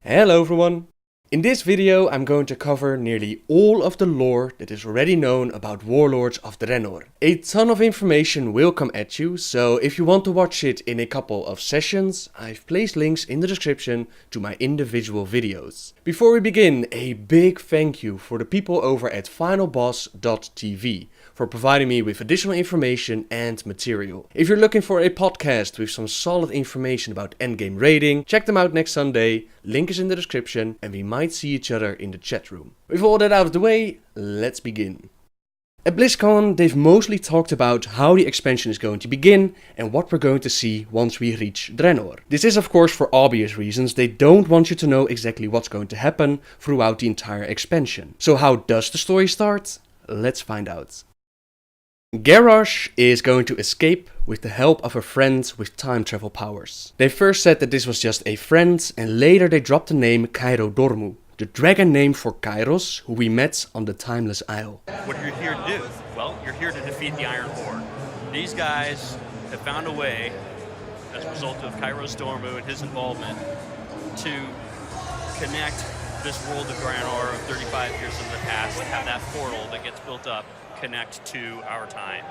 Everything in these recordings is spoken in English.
Hello everyone! In this video I'm going to cover nearly all of the lore that is already known about Warlords of Draenor. A ton of information will come at you, so if you want to watch it in a couple of sessions, I've placed links in the description to my individual videos. Before we begin, a big thank you for the people over at finalboss.tv for providing me with additional information and material. If you're looking for a podcast with some solid information about endgame raiding, check them out next Sunday, link is in the description, and we might see each other in the chat room. With all that out of the way, let's begin. At BlizzCon, they've mostly talked about how the expansion is going to begin and what we're going to see once we reach Draenor. This is of course for obvious reasons. They don't want you to know exactly what's going to happen throughout the entire expansion. So how does the story start? Let's find out. Garrosh is going to escape with the help of a friend with time travel powers. They first said that this was just a friend, and later they dropped the name Cairo Dormu, the dragon name for Kairos, who we met on the Timeless Isle. What are you here to do? Well, you're here to defeat the Iron Horde. These guys have found a way, as a result of Kairos Dormu and his involvement, to connect this world of Draenor of 35 years in the past, have that portal that gets built up connect to our time.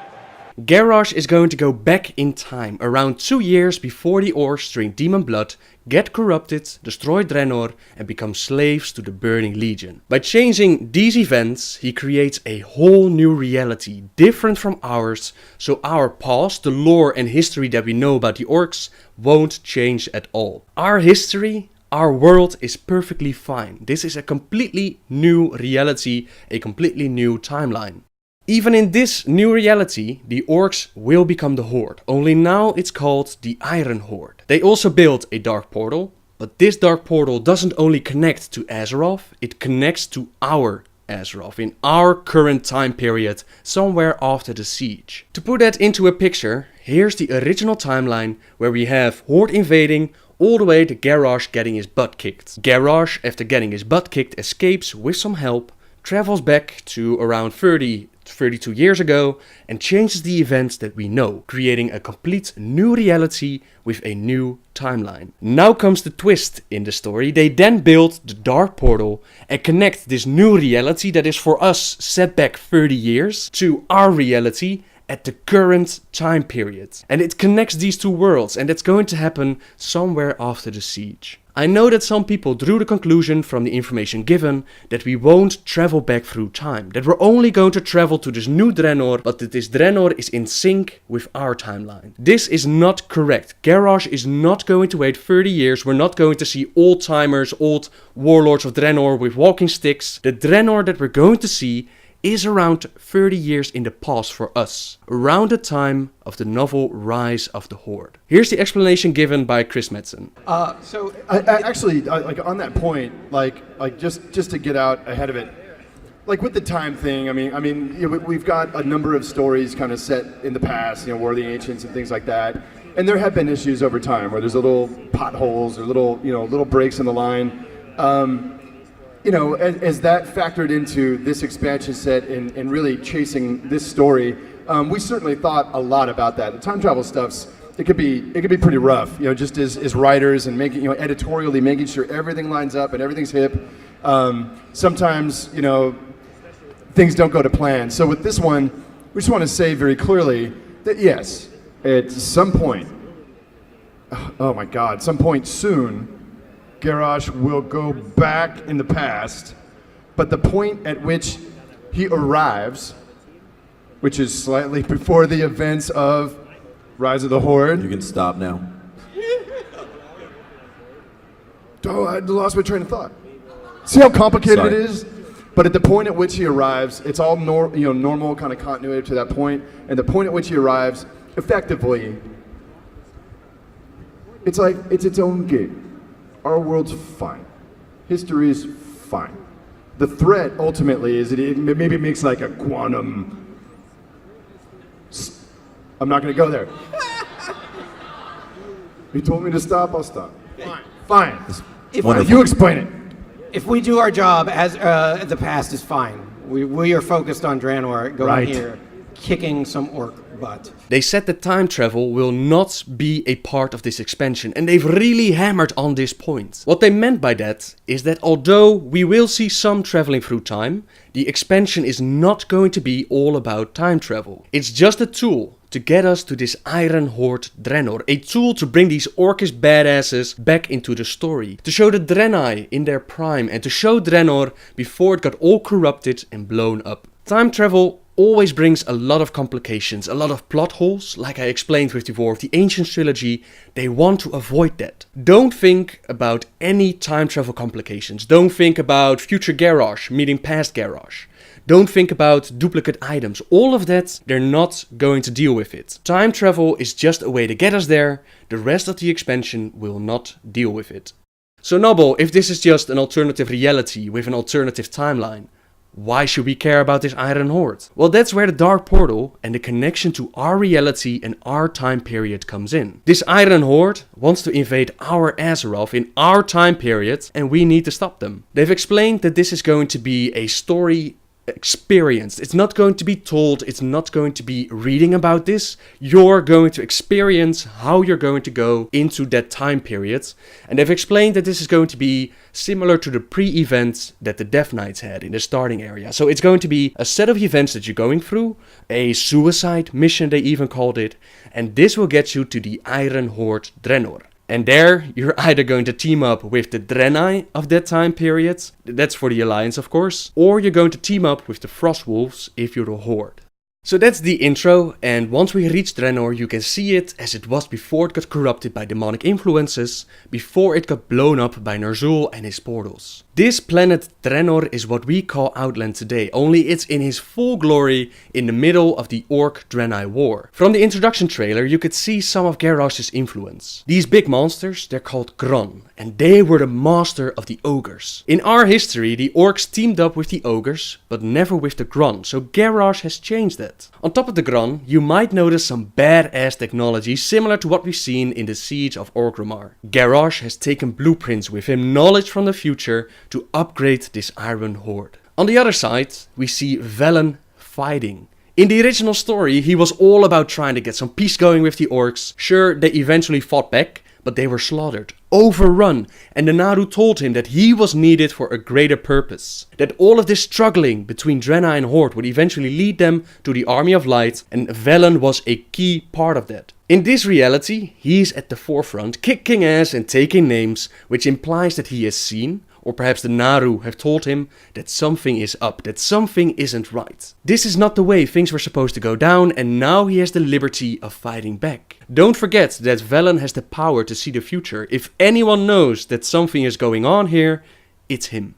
Garrosh is going to go back in time, around 2 years before the orcs drink demon blood, get corrupted, destroy Draenor, and become slaves to the Burning Legion. By changing these events, he creates a whole new reality, different from ours, so our past, the lore and history that we know about the orcs, won't change at all. Our history, our world is perfectly fine. This is a completely new reality, a completely new timeline. Even in this new reality, the orcs will become the Horde, only now it's called the Iron Horde. They also built a dark portal, but this dark portal doesn't only connect to Azeroth, it connects to our Azeroth in our current time period, somewhere after the siege. To put that into a picture, here's the original timeline where we have Horde invading, all the way to Garrosh getting his butt kicked. Garrosh, after getting his butt kicked, escapes with some help, travels back to around 32 years ago and changes the events that we know, creating a complete new reality with a new timeline. Now comes the twist in the story. They then build the dark portal and connect this new reality that is for us set back 30 years to our reality at the current time period. And it connects these two worlds, and that's going to happen somewhere after the siege. I know that some people drew the conclusion from the information given that we won't travel back through time, that we're only going to travel to this new Draenor, but that this Draenor is in sync with our timeline. This is not correct. Garrosh is not going to wait 30 years, we're not going to see old timers, old Warlords of Draenor with walking sticks. The Draenor that we're going to see is around 30 years in the past for us, around the time of the novel Rise of the Horde. Here's the explanation given by Chris Metzen. So I actually, like on that point, like just to get out ahead of it, like with the time thing, I mean, you know, we've got a number of stories kind of set in the past, you know, War of the Ancients and things like that, and there have been issues over time where there's little potholes or little breaks in the line. You know, as that factored into this expansion set and really chasing this story, we certainly thought a lot about that. The time travel stuff's, it could be pretty rough, you know, just as writers and making, you know, editorially making sure everything lines up and everything's hip. Sometimes, you know, things don't go to plan. So with this one, we just want to say very clearly that yes, at some point, oh my God, some point soon, Garrosh will go back in the past, but the point at which he arrives, which is slightly before the events of Rise of the Horde. You can stop now. Oh, I lost my train of thought. See how complicated it is? But at the point at which he arrives, it's all normal kind of continuity to that point, and the point at which he arrives, effectively, it's like it's its own game. Our world's fine. History's fine. The threat, ultimately, is it maybe makes like a quantum... I'm not going to go there. You told me to stop, I'll stop. Fine. You explain it. If we do our job as the past is fine. We are focused on Draenor going here, kicking some orc but. They said that time travel will not be a part of this expansion, and they've really hammered on this point. What they meant by that is that although we will see some traveling through time, the expansion is not going to be all about time travel. It's just a tool to get us to this Iron Horde Draenor, a tool to bring these orcish badasses back into the story, to show the Draenei in their prime and to show Draenor before it got all corrupted and blown up. Time travel always brings a lot of complications, a lot of plot holes. Like I explained with the War of the Ancients trilogy, they want to avoid that. Don't think about any time travel complications. Don't think about future Garrosh meeting past Garrosh. Don't think about duplicate items. All of that, they're not going to deal with it. Time travel is just a way to get us there. The rest of the expansion will not deal with it. So Noble, if this is just an alternative reality with an alternative timeline, why should we care about this Iron Horde? Well, that's where the Dark Portal and the connection to our reality and our time period comes in. This Iron Horde wants to invade our Azeroth in our time period, and we need to stop them. They've explained that this is going to be a story experienced. It's not going to be told, it's not going to be reading about this. You're going to experience how you're going to go into that time period. And they've explained that this is going to be similar to the pre-events that the Death Knights had in the starting area. So it's going to be a set of events that you're going through, a suicide mission they even called it, and this will get you to the Iron Horde Draenor. And there, you're either going to team up with the Draenei of that time period, that's for the Alliance of course, or you're going to team up with the Frostwolves if you're the Horde. So that's the intro, and once we reach Draenor you can see it as it was before it got corrupted by demonic influences, before it got blown up by Ner'zhul and his portals. This planet Draenor is what we call Outland today, only it's in his full glory in the middle of the Orc-Draenei war. From the introduction trailer you could see some of Garrosh's influence. These big monsters, they're called Gron, and they were the master of the ogres. In our history the orcs teamed up with the ogres, but never with the Gron, so Garrosh has changed that. On top of the Gron, you might notice some badass technology similar to what we've seen in the Siege of Orgrimmar. Garrosh has taken blueprints with him, knowledge from the future, to upgrade this Iron Horde. On the other side, we see Velen fighting. In the original story, he was all about trying to get some peace going with the orcs. Sure, they eventually fought back, but they were slaughtered, overrun, and the Naru told him that he was needed for a greater purpose. That all of this struggling between Draenei and Horde would eventually lead them to the Army of Light, and Velen was a key part of that. In this reality, he's at the forefront, kicking ass and taking names, which implies that he is seen, or perhaps the Naru have told him that something is up, that something isn't right. This is not the way things were supposed to go down, and now he has the liberty of fighting back. Don't forget that Velen has the power to see the future. If anyone knows that something is going on here, it's him.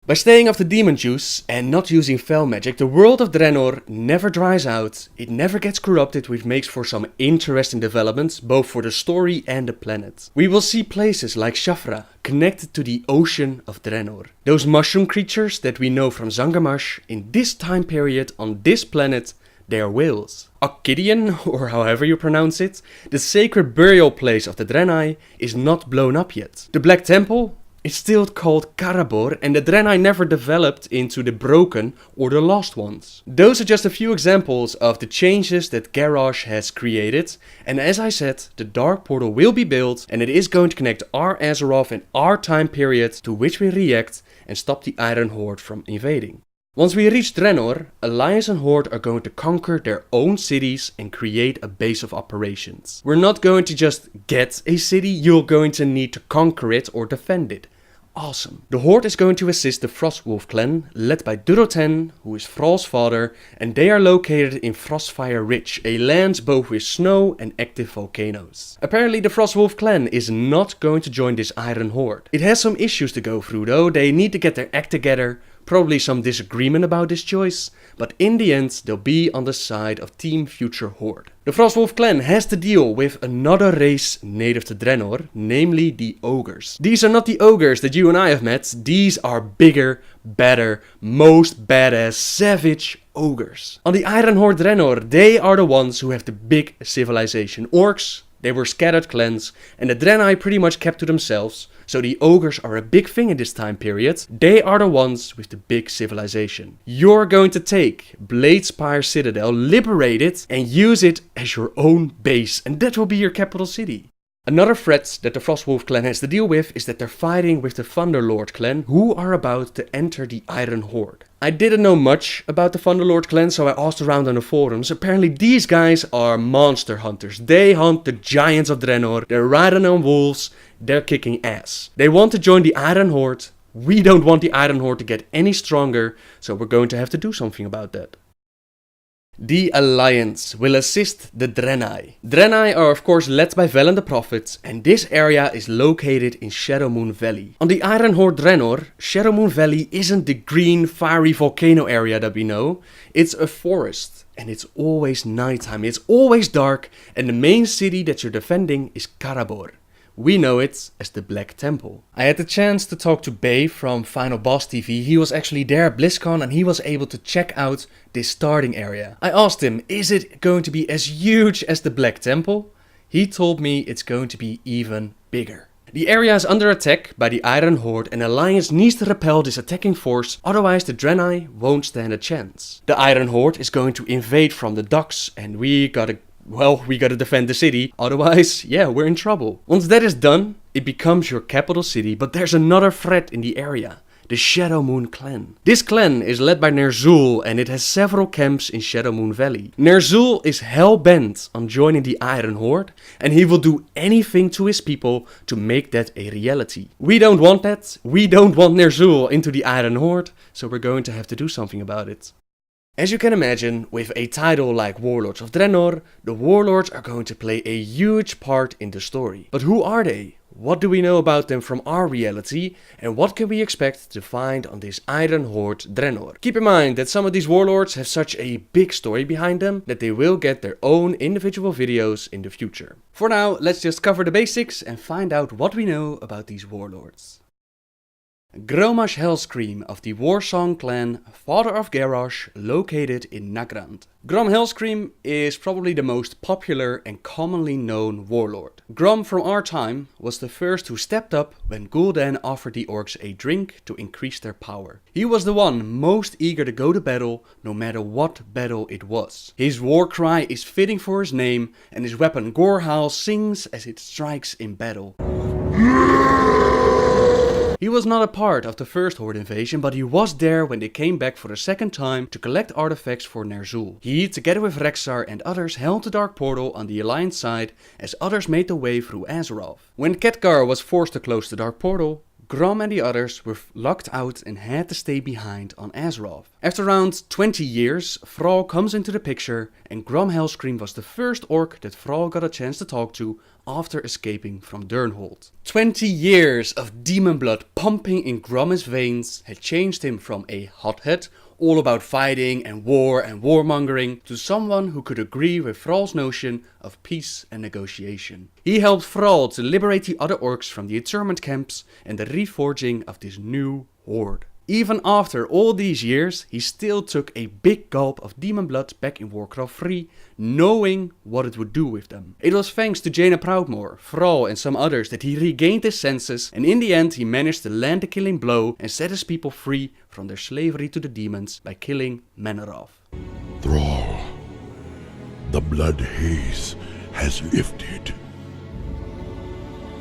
By staying off the demon juice and not using fel magic, the world of Draenor never dries out, it never gets corrupted, which makes for some interesting developments, both for the story and the planet. We will see places like Shafra, connected to the ocean of Draenor. Those mushroom creatures that we know from Zangamash, in this time period on this planet, they are whales. Okidian, or however you pronounce it, the sacred burial place of the Draenei, is not blown up yet. The Black Temple is still called Karabor, and the Draenei never developed into the Broken or the Lost Ones. Those are just a few examples of the changes that Garrosh has created, and as I said, the Dark Portal will be built, and it is going to connect our Azeroth and our time period to which we react and stop the Iron Horde from invading. Once we reach Draenor, Alliance and Horde are going to conquer their own cities and create a base of operations. We're not going to just get a city, you're going to need to conquer it or defend it. Awesome. The Horde is going to assist the Frostwolf clan, led by Duroten, who is Thrall's father, and they are located in Frostfire Ridge, a land both with snow and active volcanoes. Apparently the Frostwolf clan is not going to join this Iron Horde. It has some issues to go through though, they need to get their act together, probably some disagreement about this choice, but in the end they'll be on the side of Team Future Horde. The Frostwolf clan has to deal with another race native to Draenor, namely the ogres. These are not the ogres that you and I have met, these are bigger, better, most badass, savage ogres. On the Iron Horde Draenor, they are the ones who have the big civilization. Orcs They were scattered clans, and the Draenei pretty much kept to themselves, so the ogres are a big thing in this time period. They are the ones with the big civilization. You're going to take Bladespire Citadel, liberate it, and use it as your own base, and that will be your capital city. Another threat that the Frostwolf clan has to deal with is that they're fighting with the Thunderlord clan, who are about to enter the Iron Horde. I didn't know much about the Thunderlord clan, so I asked around on the forums. Apparently these guys are monster hunters. They hunt the giants of Draenor, they're riding on wolves, they're kicking ass. They want to join the Iron Horde. We don't want the Iron Horde to get any stronger, so we're going to have to do something about that. The Alliance will assist the Draenei. Draenei are of course led by Velen the Prophet, and this area is located in Shadowmoon Valley. On the Iron Horde Draenor, Shadowmoon Valley isn't the green fiery volcano area that we know. It's a forest, and it's always nighttime, it's always dark, and the main city that you're defending is Karabor. We know it as the Black Temple. I had the chance to talk to Bay from Final Boss TV. He was actually there at BlizzCon and he was able to check out this starting area. I asked him, is it going to be as huge as the Black Temple? He told me it's going to be even bigger. The area is under attack by the Iron Horde and the Alliance needs to repel this attacking force, otherwise the Draenei won't stand a chance. The Iron Horde is going to invade from the docks and we gotta defend the city, otherwise, yeah, we're in trouble. Once that is done, it becomes your capital city, but there's another threat in the area. The Shadowmoon clan. This clan is led by Ner'zhul and it has several camps in Shadowmoon Valley. Ner'zhul is hell-bent on joining the Iron Horde and he will do anything to his people to make that a reality. We don't want that. We don't want Ner'zhul into the Iron Horde, so we're going to have to do something about it. As you can imagine, with a title like Warlords of Draenor, the Warlords are going to play a huge part in the story. But who are they? What do we know about them from our reality? And what can we expect to find on this Iron Horde Draenor? Keep in mind that some of these Warlords have such a big story behind them that they will get their own individual videos in the future. For now, let's just cover the basics and find out what we know about these Warlords. Gromash Hellscream of the Warsong clan, father of Garrosh, located in Nagrand. Grom Hellscream is probably the most popular and commonly known warlord. Grom from our time was the first who stepped up when Gul'dan offered the orcs a drink to increase their power. He was the one most eager to go to battle, no matter what battle it was. His war cry is fitting for his name, and his weapon Gorhal sings as it strikes in battle. He was not a part of the first Horde invasion, but he was there when they came back for the second time to collect artifacts for Ner'zhul. He, together with Rexxar and others, held the Dark Portal on the Alliance side as others made their way through Azeroth. When Khadgar was forced to close the Dark Portal, Grom and the others were locked out and had to stay behind on Azeroth. After around 20 years, Thrall comes into the picture and Grom Hellscream was the first orc that Thrall got a chance to talk to after escaping from Durnhold. 20 years of demon blood pumping in Grom's veins had changed him from a hothead, all about fighting and warmongering, to someone who could agree with Thrall's notion of peace and negotiation. He helped Thrall to liberate the other orcs from the internment camps and the reforging of this new horde. Even after all these years, he still took a big gulp of demon blood back in Warcraft 3, knowing what it would do with them. It was thanks to Jaina Proudmoore, Thrall and some others that he regained his senses, and in the end he managed to land the killing blow and set his people free from their slavery to the demons by killing Manoroth. Thrall, the blood haze has lifted.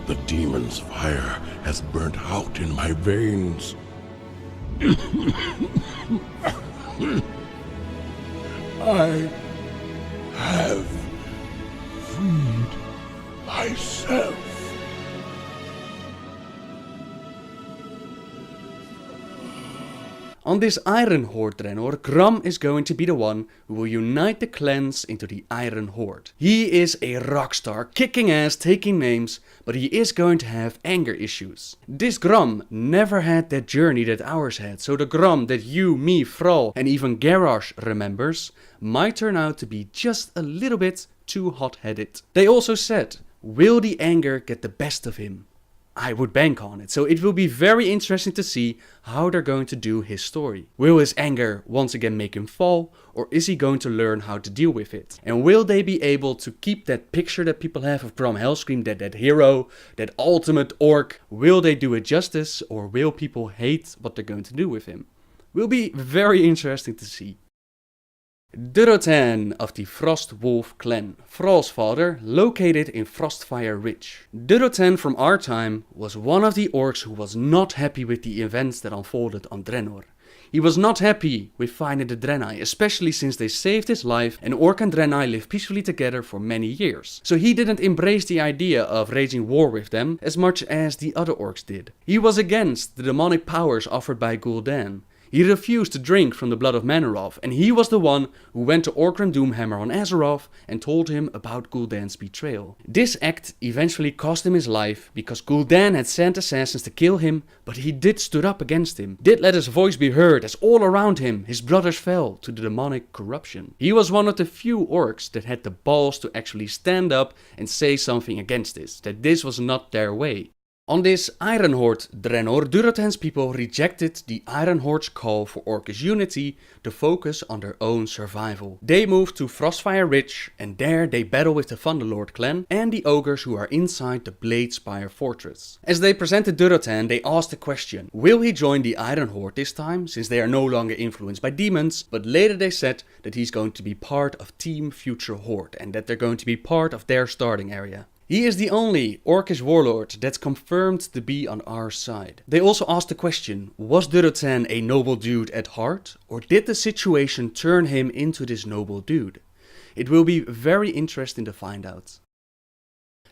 The demon's fire has burnt out in my veins. I have freed myself. On this Iron Horde Draenor, Grom is going to be the one who will unite the clans into the Iron Horde. He is a rockstar, kicking ass, taking names, but he is going to have anger issues. This Grom never had that journey that ours had, so the Grom that you, me, Thrall and even Garrosh remembers might turn out to be just a little bit too hot-headed. They also said, will the anger get the best of him? I would bank on it. So it will be very interesting to see how they're going to do his story. Will his anger once again make him fall, or is he going to learn how to deal with it? And will they be able to keep that picture that people have of Brom Hellscream, that hero, that ultimate orc? Will they do it justice, or will people hate what they're going to do with him? Will be very interesting to see. Durotan of the Frost Wolf clan, Thrall's father, located in Frostfire Ridge. Durotan from our time was one of the orcs who was not happy with the events that unfolded on Draenor. He was not happy with finding the Draenei, especially since they saved his life and orc and Draenei lived peacefully together for many years. So he didn't embrace the idea of waging war with them as much as the other orcs did. He was against the demonic powers offered by Gul'dan. He refused to drink from the blood of Manoroth, and he was the one who went to Orgrim Doomhammer on Azeroth and told him about Gul'dan's betrayal. This act eventually cost him his life, because Gul'dan had sent assassins to kill him, but he did stood up against him, did let his voice be heard as all around him his brothers fell to the demonic corruption. He was one of the few orcs that had the balls to actually stand up and say something against this, that this was not their way. On this Iron Horde Draenor, Durotan's people rejected the Iron Horde's call for Orcish unity to focus on their own survival. They moved to Frostfire Ridge, and there they battle with the Thunderlord clan and the ogres who are inside the Bladespire fortress. As they presented Durotan, they asked the question, will he join the Iron Horde this time, since they are no longer influenced by demons? But later they said that he's going to be part of Team Future Horde and that they're going to be part of their starting area. He is the only Orcish warlord that's confirmed to be on our side. They also asked the question, was Durotan a noble dude at heart, or did the situation turn him into this noble dude? It will be very interesting to find out.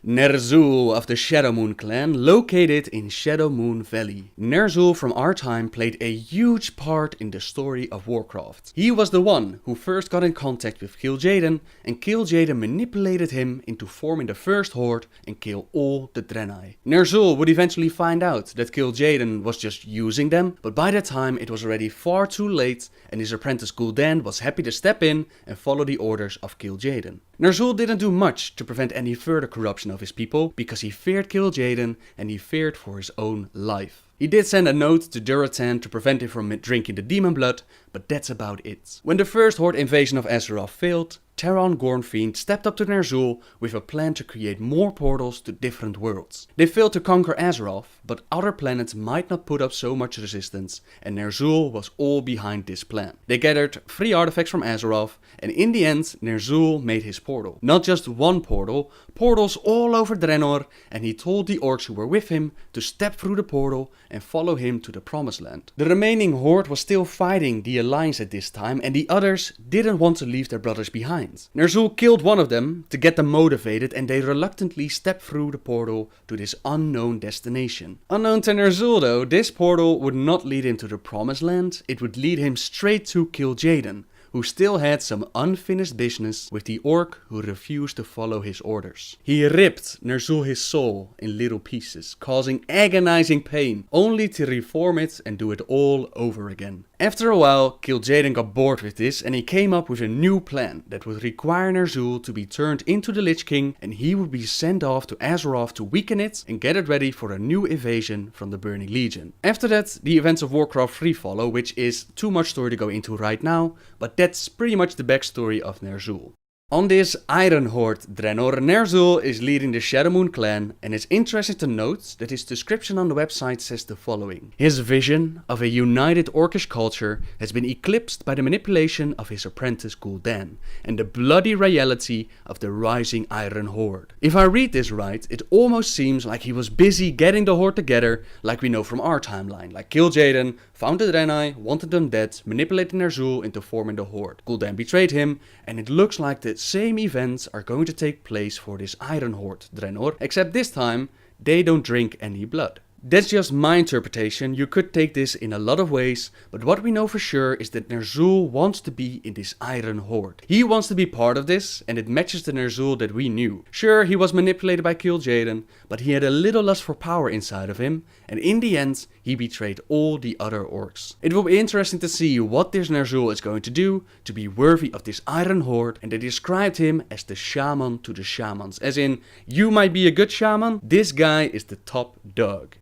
Ner'zhul of the Shadowmoon clan, located in Shadowmoon Valley. Ner'zhul from our time played a huge part in the story of Warcraft. He was the one who first got in contact with Kil'jaeden, and Kil'jaeden manipulated him into forming the first horde and kill all the Draenei. Ner'zhul would eventually find out that Kil'jaeden was just using them, but by that time it was already far too late, and his apprentice Gul'dan was happy to step in and follow the orders of Kil'jaeden. Ner'zhul didn't do much to prevent any further corruption of his people, because he feared Kil'jaeden and he feared for his own life. He did send a note to Durotan to prevent him from drinking the demon blood, but that's about it. When the first horde invasion of Azeroth failed, Terran Gornfiend stepped up to Ner'zhul with a plan to create more portals to different worlds. They failed to conquer Azeroth, but other planets might not put up so much resistance, and Ner'zhul was all behind this plan. They gathered 3 artifacts from Azeroth, and in the end Ner'zhul made his portal. Not just one portal, portals all over Draenor, and he told the orcs who were with him to step through the portal and follow him to the Promised Land. The remaining horde was still fighting the Alliance at this time, and the others didn't want to leave their brothers behind. Ner'zhul killed one of them to get them motivated, and they reluctantly stepped through the portal to this unknown destination. Unknown to Ner'zhul though, this portal would not lead him to the Promised Land, it would lead him straight to Kil'jaeden, who still had some unfinished business with the orc who refused to follow his orders. He ripped Ner'zhul his soul in little pieces, causing agonizing pain, only to reform it and do it all over again. After a while, Kil'jaeden got bored with this, and he came up with a new plan that would require Ner'zhul to be turned into the Lich King, and he would be sent off to Azeroth to weaken it and get it ready for a new invasion from the Burning Legion. After that, the events of Warcraft 3 follow, which is too much story to go into right now, but that's pretty much the backstory of Ner'zhul. On this Iron Horde Draenor, Ner'zhul is leading the Shadowmoon clan, and it's interesting to note that his description on the website says the following. His vision of a united Orcish culture has been eclipsed by the manipulation of his apprentice Gul'dan, and the bloody reality of the rising Iron Horde. If I read this right, it almost seems like he was busy getting the Horde together, like we know from our timeline, like Kil'jaeden found the Draenei, wanted them dead, manipulated Ner'zhul into forming the Horde. Gul'dan betrayed him, and it looks like the same events are going to take place for this Iron Horde Draenor, except this time they don't drink any blood. That's just my interpretation, you could take this in a lot of ways, but what we know for sure is that Ner'zhul wants to be in this Iron Horde. He wants to be part of this, and it matches the Ner'zhul that we knew. Sure, he was manipulated by Kil'jaeden, but he had a little lust for power inside of him, and in the end, he betrayed all the other orcs. It will be interesting to see what this Ner'zhul is going to do to be worthy of this Iron Horde, and they described him as the shaman to the shamans, as in, you might be a good shaman, this guy is the top dog.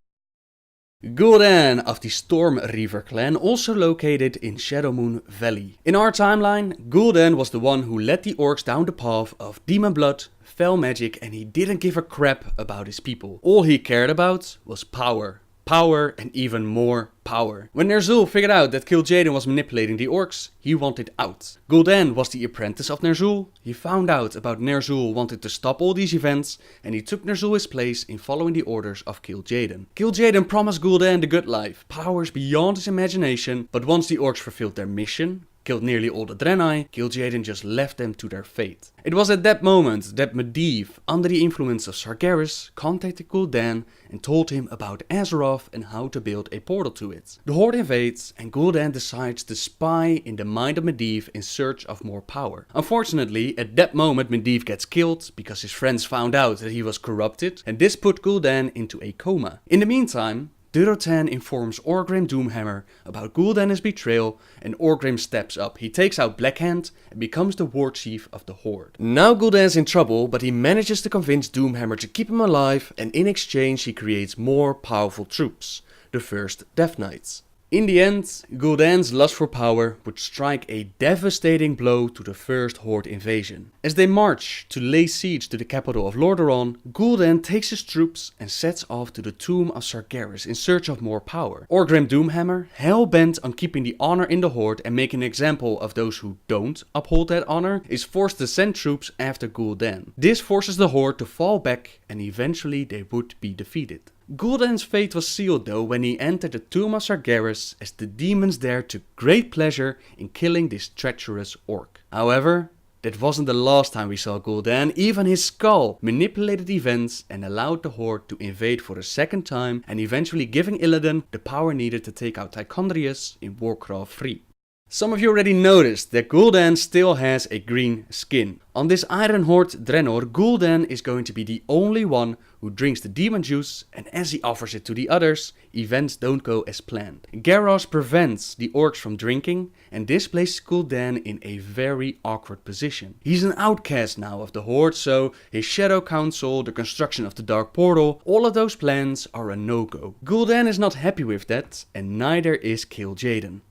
Gul'dan of the Storm Reaver clan, also located in Shadowmoon Valley. In our timeline, Gul'dan was the one who led the orcs down the path of demon blood, fell magic, and he didn't give a crap about his people. All he cared about was power. Power and even more power. When Ner'zhul figured out that Kil'jaeden was manipulating the orcs, he wanted out. Gul'dan was the apprentice of Ner'zhul. He found out about Ner'zhul wanted to stop all these events, and he took Ner'zhul his place in following the orders of Kil'jaeden. Kil'jaeden promised Gul'dan the good life, powers beyond his imagination, but once the orcs fulfilled their mission, killed nearly all the Draenei, Kil'jaeden just left them to their fate. It was at that moment that Medivh, under the influence of Sargeras, contacted Gul'dan and told him about Azeroth and how to build a portal to it. The Horde invades, and Gul'dan decides to spy in the mind of Medivh in search of more power. Unfortunately, at that moment Medivh gets killed because his friends found out that he was corrupted, and this put Gul'dan into a coma. In the meantime, Durotan informs Orgrim Doomhammer about Gul'dan's betrayal, and Orgrim steps up. He takes out Blackhand and becomes the war chief of the Horde. Now Gul'dan's in trouble, but he manages to convince Doomhammer to keep him alive, and in exchange he creates more powerful troops, the first Death Knights. In the end, Gul'dan's lust for power would strike a devastating blow to the first Horde invasion. As they march to lay siege to the capital of Lordaeron, Gul'dan takes his troops and sets off to the tomb of Sargeras in search of more power. Orgrim Doomhammer, hell-bent on keeping the honor in the Horde and making an example of those who don't uphold that honor, is forced to send troops after Gul'dan. This forces the Horde to fall back, and eventually they would be defeated. Gul'dan's fate was sealed though when he entered the tomb of Sargeras, as the demons there took great pleasure in killing this treacherous orc. However, that wasn't the last time we saw Gul'dan. Even his skull manipulated events and allowed the Horde to invade for a second time, and eventually giving Illidan the power needed to take out Tychondrius in Warcraft 3. Some of you already noticed that Gul'dan still has a green skin. On this Iron Horde Draenor, Gul'dan is going to be the only one who drinks the demon juice, and as he offers it to the others, events don't go as planned. Garrosh prevents the orcs from drinking, and this places Gul'dan in a very awkward position. He's an outcast now of the Horde, so his Shadow Council, the construction of the Dark Portal, all of those plans are a no-go. Gul'dan is not happy with that, and neither is Kil'jaeden.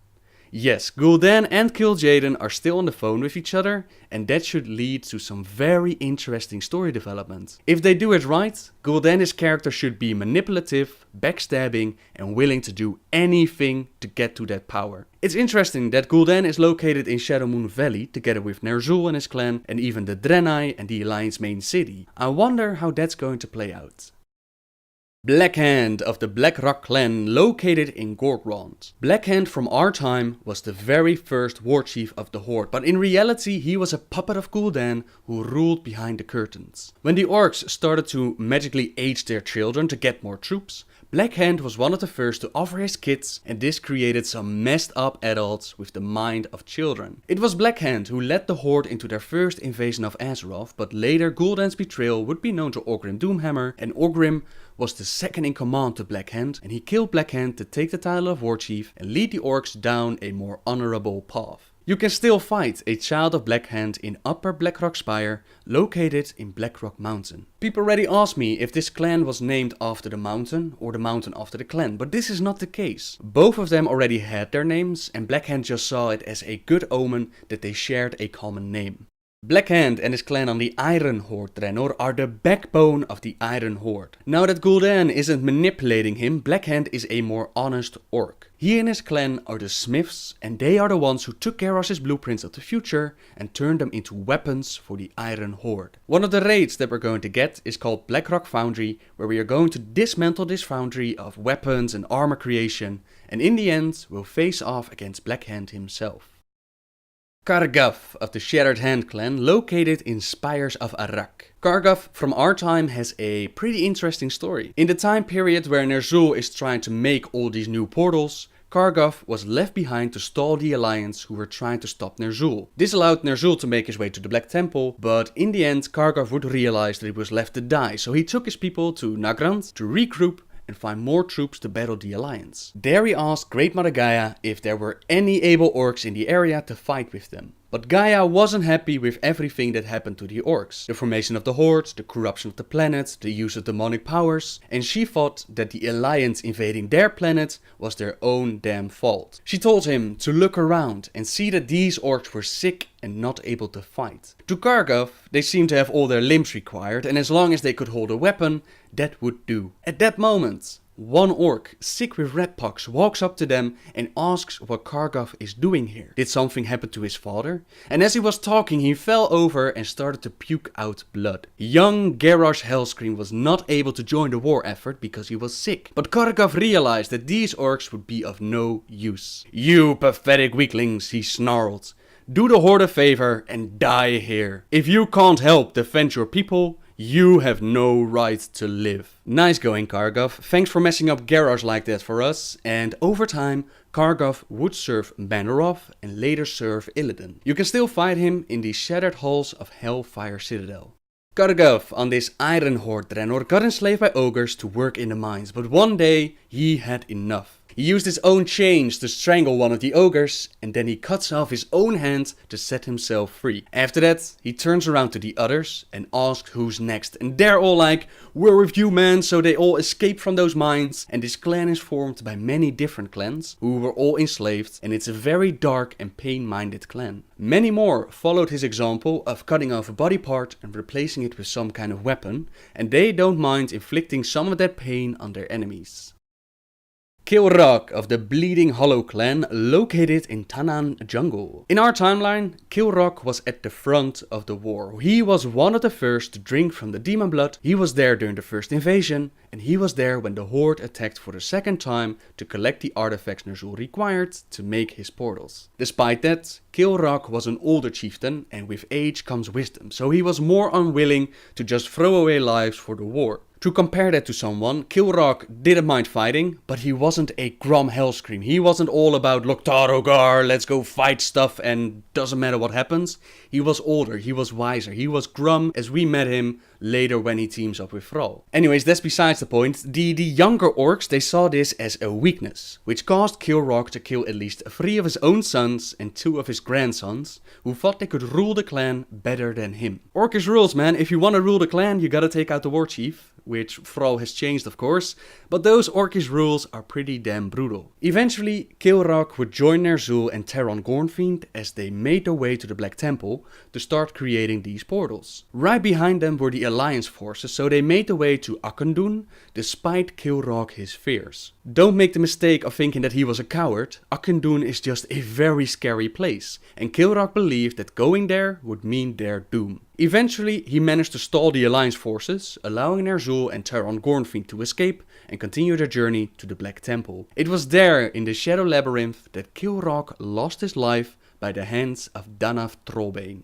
Yes, Gul'dan and Kil'jaeden are still on the phone with each other, and that should lead to some very interesting story development. If they do it right, Gul'dan's character should be manipulative, backstabbing, and willing to do anything to get to that power. It's interesting that Gul'dan is located in Shadowmoon Valley together with Ner'zhul and his clan, and even the Draenei and the Alliance main city. I wonder how that's going to play out. Blackhand of the Blackrock clan, located in Gorgrond. Blackhand from our time was the very first war chief of the Horde, but in reality he was a puppet of Gul'dan who ruled behind the curtains. When the orcs started to magically age their children to get more troops, Blackhand was one of the first to offer his kids, and this created some messed up adults with the mind of children. It was Blackhand who led the Horde into their first invasion of Azeroth, but later Gul'dan's betrayal would be known to Orgrim Doomhammer, and Orgrim was the second in command to Blackhand, and he killed Blackhand to take the title of War Chief and lead the orcs down a more honorable path. You can still fight a child of Blackhand in Upper Blackrock Spire, located in Blackrock Mountain. People already asked me if this clan was named after the mountain or the mountain after the clan, but this is not the case. Both of them already had their names, and Blackhand just saw it as a good omen that they shared a common name. Blackhand and his clan on the Iron Horde Draenor are the backbone of the Iron Horde. Now that Gul'dan isn't manipulating him, Blackhand is a more honest orc. He and his clan are the Smiths, and they are the ones who took Garrosh's blueprints of the future and turned them into weapons for the Iron Horde. One of the raids that we're going to get is called Blackrock Foundry, where we are going to dismantle this foundry of weapons and armor creation, and in the end we'll face off against Blackhand himself. Kargav of the Shattered Hand clan, located in Spires of Arak. Kargav from our time has a pretty interesting story. In the time period where Ner'zhul is trying to make all these new portals, Kargav was left behind to stall the Alliance who were trying to stop Ner'zhul. This allowed Ner'zhul to make his way to the Black Temple, but in the end Kargav would realize that he was left to die, so he took his people to Nagrand to regroup and find more troops to battle the Alliance. There he asked Great Mother Gaia if there were any able orcs in the area to fight with them. But Gaia wasn't happy with everything that happened to the orcs. The formation of the hordes, the corruption of the planet, the use of demonic powers, and she thought that the Alliance invading their planet was their own damn fault. She told him to look around and see that these orcs were sick and not able to fight. To Kargav, they seemed to have all their limbs required, and as long as they could hold a weapon, that would do. At that moment, one orc, sick with rat pox, walks up to them and asks what Kargav is doing here. Did something happen to his father? And as he was talking, he fell over and started to puke out blood. Young Garrosh Hellscream was not able to join the war effort because he was sick. But Kargav realized that these orcs would be of no use. "You pathetic weaklings," he snarled. "Do the horde a favor and die here. If you can't help defend your people, you have no right to live." Nice going, Kargav. Thanks for messing up Garrosh like that for us. And over time, Kargav would serve Manoroth and later serve Illidan. You can still fight him in the shattered halls of Hellfire Citadel. Kargav on this Iron Horde Draenor got enslaved by ogres to work in the mines, but one day he had enough. He used his own chains to strangle one of the ogres, and then he cuts off his own hand to set himself free. After that, he turns around to the others and asks who's next, and they're all like, "We're with you, man," so they all escape from those mines, and this clan is formed by many different clans, who were all enslaved, and it's a very dark and pain-minded clan. Many more followed his example of cutting off a body part and replacing it with some kind of weapon, and they don't mind inflicting some of that pain on their enemies. Kilrog of the Bleeding Hollow clan, located in Tanaan jungle. In our timeline, Kilrog was at the front of the war. He was one of the first to drink from the demon blood, he was there during the first invasion, and he was there when the horde attacked for the second time to collect the artifacts Ner'zhul required to make his portals. Despite that, Kilrog was an older chieftain, and with age comes wisdom, so he was more unwilling to just throw away lives for the war. To compare that to someone, Kilrog didn't mind fighting, but he wasn't a Grom Hellscream. He wasn't all about Loktarogar, let's go fight stuff and doesn't matter what happens. He was older, he was wiser, he was Grom as we met him later when he teams up with Thrall. Anyways, that's besides the point. The younger orcs, they saw this as a weakness, which caused Kilrog to kill at least 3 of his own sons and 2 of his grandsons, who thought they could rule the clan better than him. Orcish rules, man. If you want to rule the clan, you gotta take out the war chief, which Thrall has changed of course, but those orcish rules are pretty damn brutal. Eventually, Kilrog would join Ner'zhul and Teron Gornfiend as they made their way to the Black Temple to start creating these portals. Right behind them were the Alliance forces, so they made their way to Akandun, despite Kilrog his fears. Don't make the mistake of thinking that he was a coward. Akandun is just a very scary place, and Kilrog believed that going there would mean their doom. Eventually, he managed to stall the Alliance forces, allowing Ner'zhul and Teron Gornfiend to escape and continue their journey to the Black Temple. It was there, in the Shadow Labyrinth, that Kilrog lost his life by the hands of Danav Trollbane.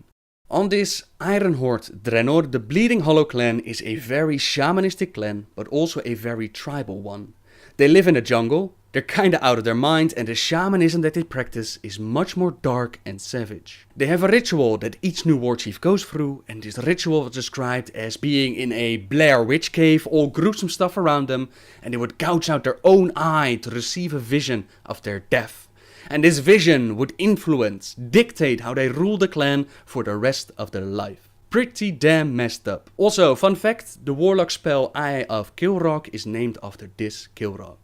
On this Iron Horde Draenor, the Bleeding Hollow clan is a very shamanistic clan, but also a very tribal one. They live in the jungle, they're kinda out of their mind, and the shamanism that they practice is much more dark and savage. They have a ritual that each new war chief goes through, and this ritual was described as being in a Blair Witch cave, all gruesome stuff around them, and they would gouge out their own eye to receive a vision of their death. And this vision would influence, dictate how they rule the clan for the rest of their life. Pretty damn messed up. Also, fun fact, the warlock spell Eye of Kilrog is named after this Kilrog.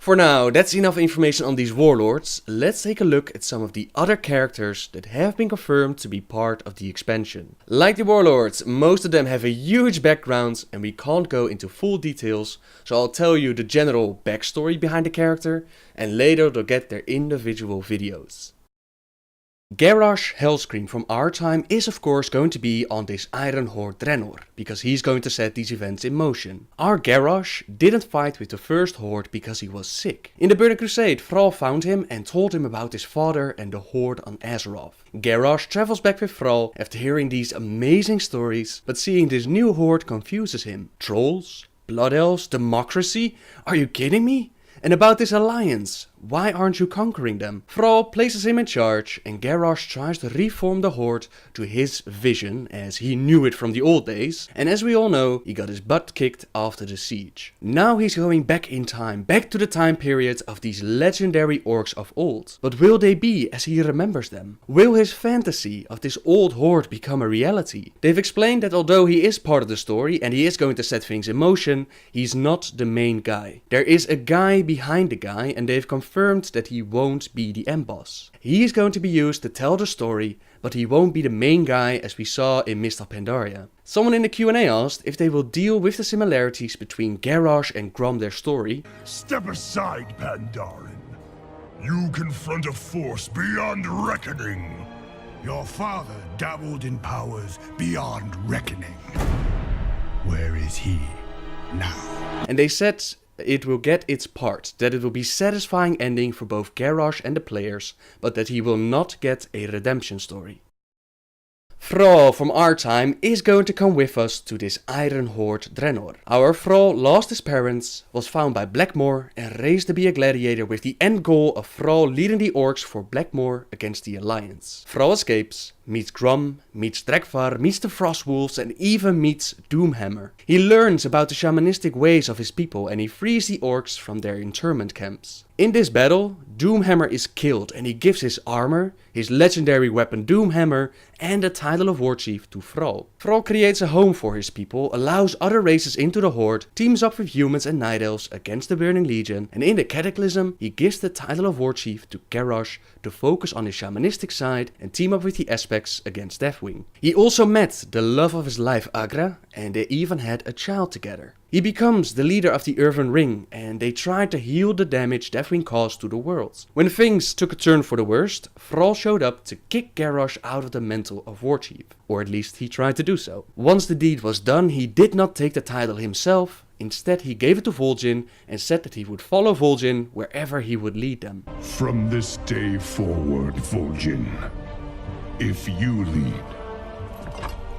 For now, that's enough information on these warlords. Let's take a look at some of the other characters that have been confirmed to be part of the expansion. Like the warlords, most of them have a huge background and we can't go into full details, so I'll tell you the general backstory behind the character and later they'll get their individual videos. Garrosh Hellscream from our time is of course going to be on this Iron Horde Draenor, because he's going to set these events in motion. Our Garrosh didn't fight with the first Horde because he was sick. In the Burning Crusade, Thrall found him and told him about his father and the Horde on Azeroth. Garrosh travels back with Thrall after hearing these amazing stories, but seeing this new Horde confuses him. Trolls? Blood Elves? Democracy? Are you kidding me? And about this alliance, why aren't you conquering them? Thrall places him in charge and Garrosh tries to reform the Horde to his vision as he knew it from the old days. And as we all know, he got his butt kicked after the siege. Now he's going back in time, back to the time period of these legendary orcs of old. But will they be as he remembers them? Will his fantasy of this old Horde become a reality? They've explained that although he is part of the story and he is going to set things in motion, he's not the main guy. There is a guy behind the guy and they've confirmed that he won't be the end boss. He is going to be used to tell the story, but he won't be the main guy as we saw in Mist of Pandaria. Someone in the Q&A asked if they will deal with the similarities between Garrosh and Grom their story. Step aside, Pandaren. You confront a force beyond reckoning. Your father dabbled in powers beyond reckoning. Where is he now? And they said it will get its part, that it will be satisfying ending for both Garrosh and the players, but that he will not get a redemption story. Thrall from our time is going to come with us to this Iron Horde Draenor. Our Thrall lost his parents, was found by Blackmoor and raised to be a gladiator with the end goal of Thrall leading the orcs for Blackmoor against the Alliance. Thrall escapes, meets Grom, meets Drekvar, meets the Frostwolves and even meets Doomhammer. He learns about the shamanistic ways of his people and he frees the orcs from their internment camps. In this battle, Doomhammer is killed and he gives his armor, his legendary weapon Doomhammer and the title of Warchief to Thrall. Thrall creates a home for his people, allows other races into the Horde, teams up with humans and Night Elves against the Burning Legion, and in the Cataclysm he gives the title of Warchief to Garrosh to focus on his shamanistic side and team up with the aspects against Deathwing. He also met the love of his life Agra and they even had a child together. He becomes the leader of the Earthen Ring and they try to heal the damage Deathwing caused to the world. When things took a turn for the worst, Thrall showed up to kick Garrosh out of the mantle of Warchief. Or at least he tried to do so. Once the deed was done, he did not take the title himself. Instead he gave it to Vol'jin and said that he would follow Vol'jin wherever he would lead them. From this day forward, Vol'jin, if you lead,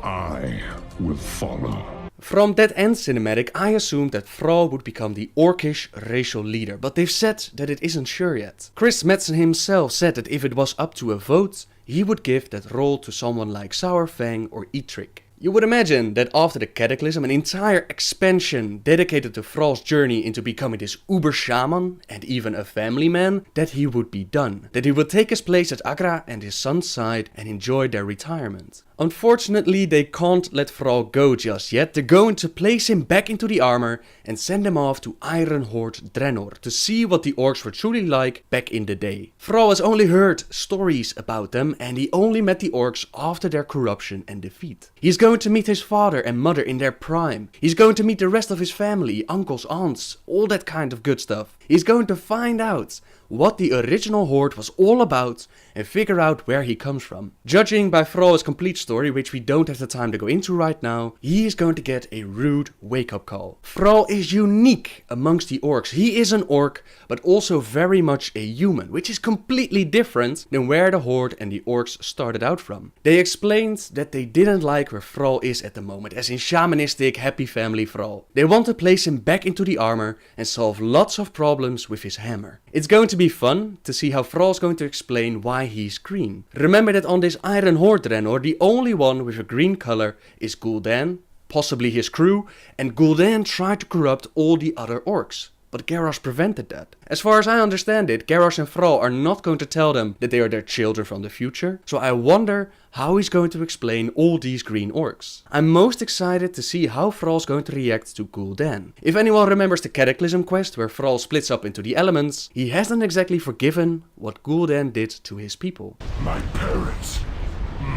I will follow. From that end cinematic, I assumed that Thrall would become the orcish racial leader, but they've said that it isn't sure yet. Chris Metzen himself said that if it was up to a vote, he would give that role to someone like Sourfang or Eitrigg. You would imagine that after the Cataclysm, an entire expansion dedicated to Thrall's journey into becoming this uber shaman and even a family man, that he would be done. That he would take his place at Agra and his son's side and enjoy their retirement. Unfortunately, they can't let Thrall go just yet. They're going to place him back into the armor and send him off to Iron Horde Draenor to see what the orcs were truly like back in the day. Thrall has only heard stories about them and he only met the orcs after their corruption and defeat. He's going to meet his father and mother in their prime. He's going to meet the rest of his family, uncles, aunts, all that kind of good stuff. He's going to find out what the original Horde was all about and figure out where he comes from. Judging by Thrall's complete story, which we don't have the time to go into right now, he is going to get a rude wake-up call. Thrall is unique amongst the orcs. He is an orc, but also very much a human, which is completely different than where the Horde and the orcs started out from. They explained that they didn't like where Thrall is at the moment, as in shamanistic, happy family Thrall. They want to place him back into the armor and solve lots of problems with his hammer. It's going to be fun to see how Thrall's going to explain why he's green. Remember that on this Iron Horde Draenor, the only one with a green color is Gul'dan, possibly his crew, and Gul'dan tried to corrupt all the other orcs. But Garrosh prevented that. As far as I understand it, Garrosh and Thrall are not going to tell them that they are their children from the future. So I wonder how he's going to explain all these green orcs. I'm most excited to see how Thrall's going to react to Gul'dan. If anyone remembers the Cataclysm quest where Thrall splits up into the elements, he hasn't exactly forgiven what Gul'dan did to his people. My parents,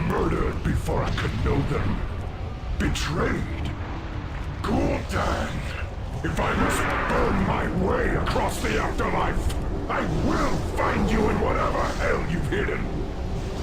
murdered before I could know them, betrayed. Gul'dan, if I must burn my way across the afterlife, I will find you in whatever hell you've hidden.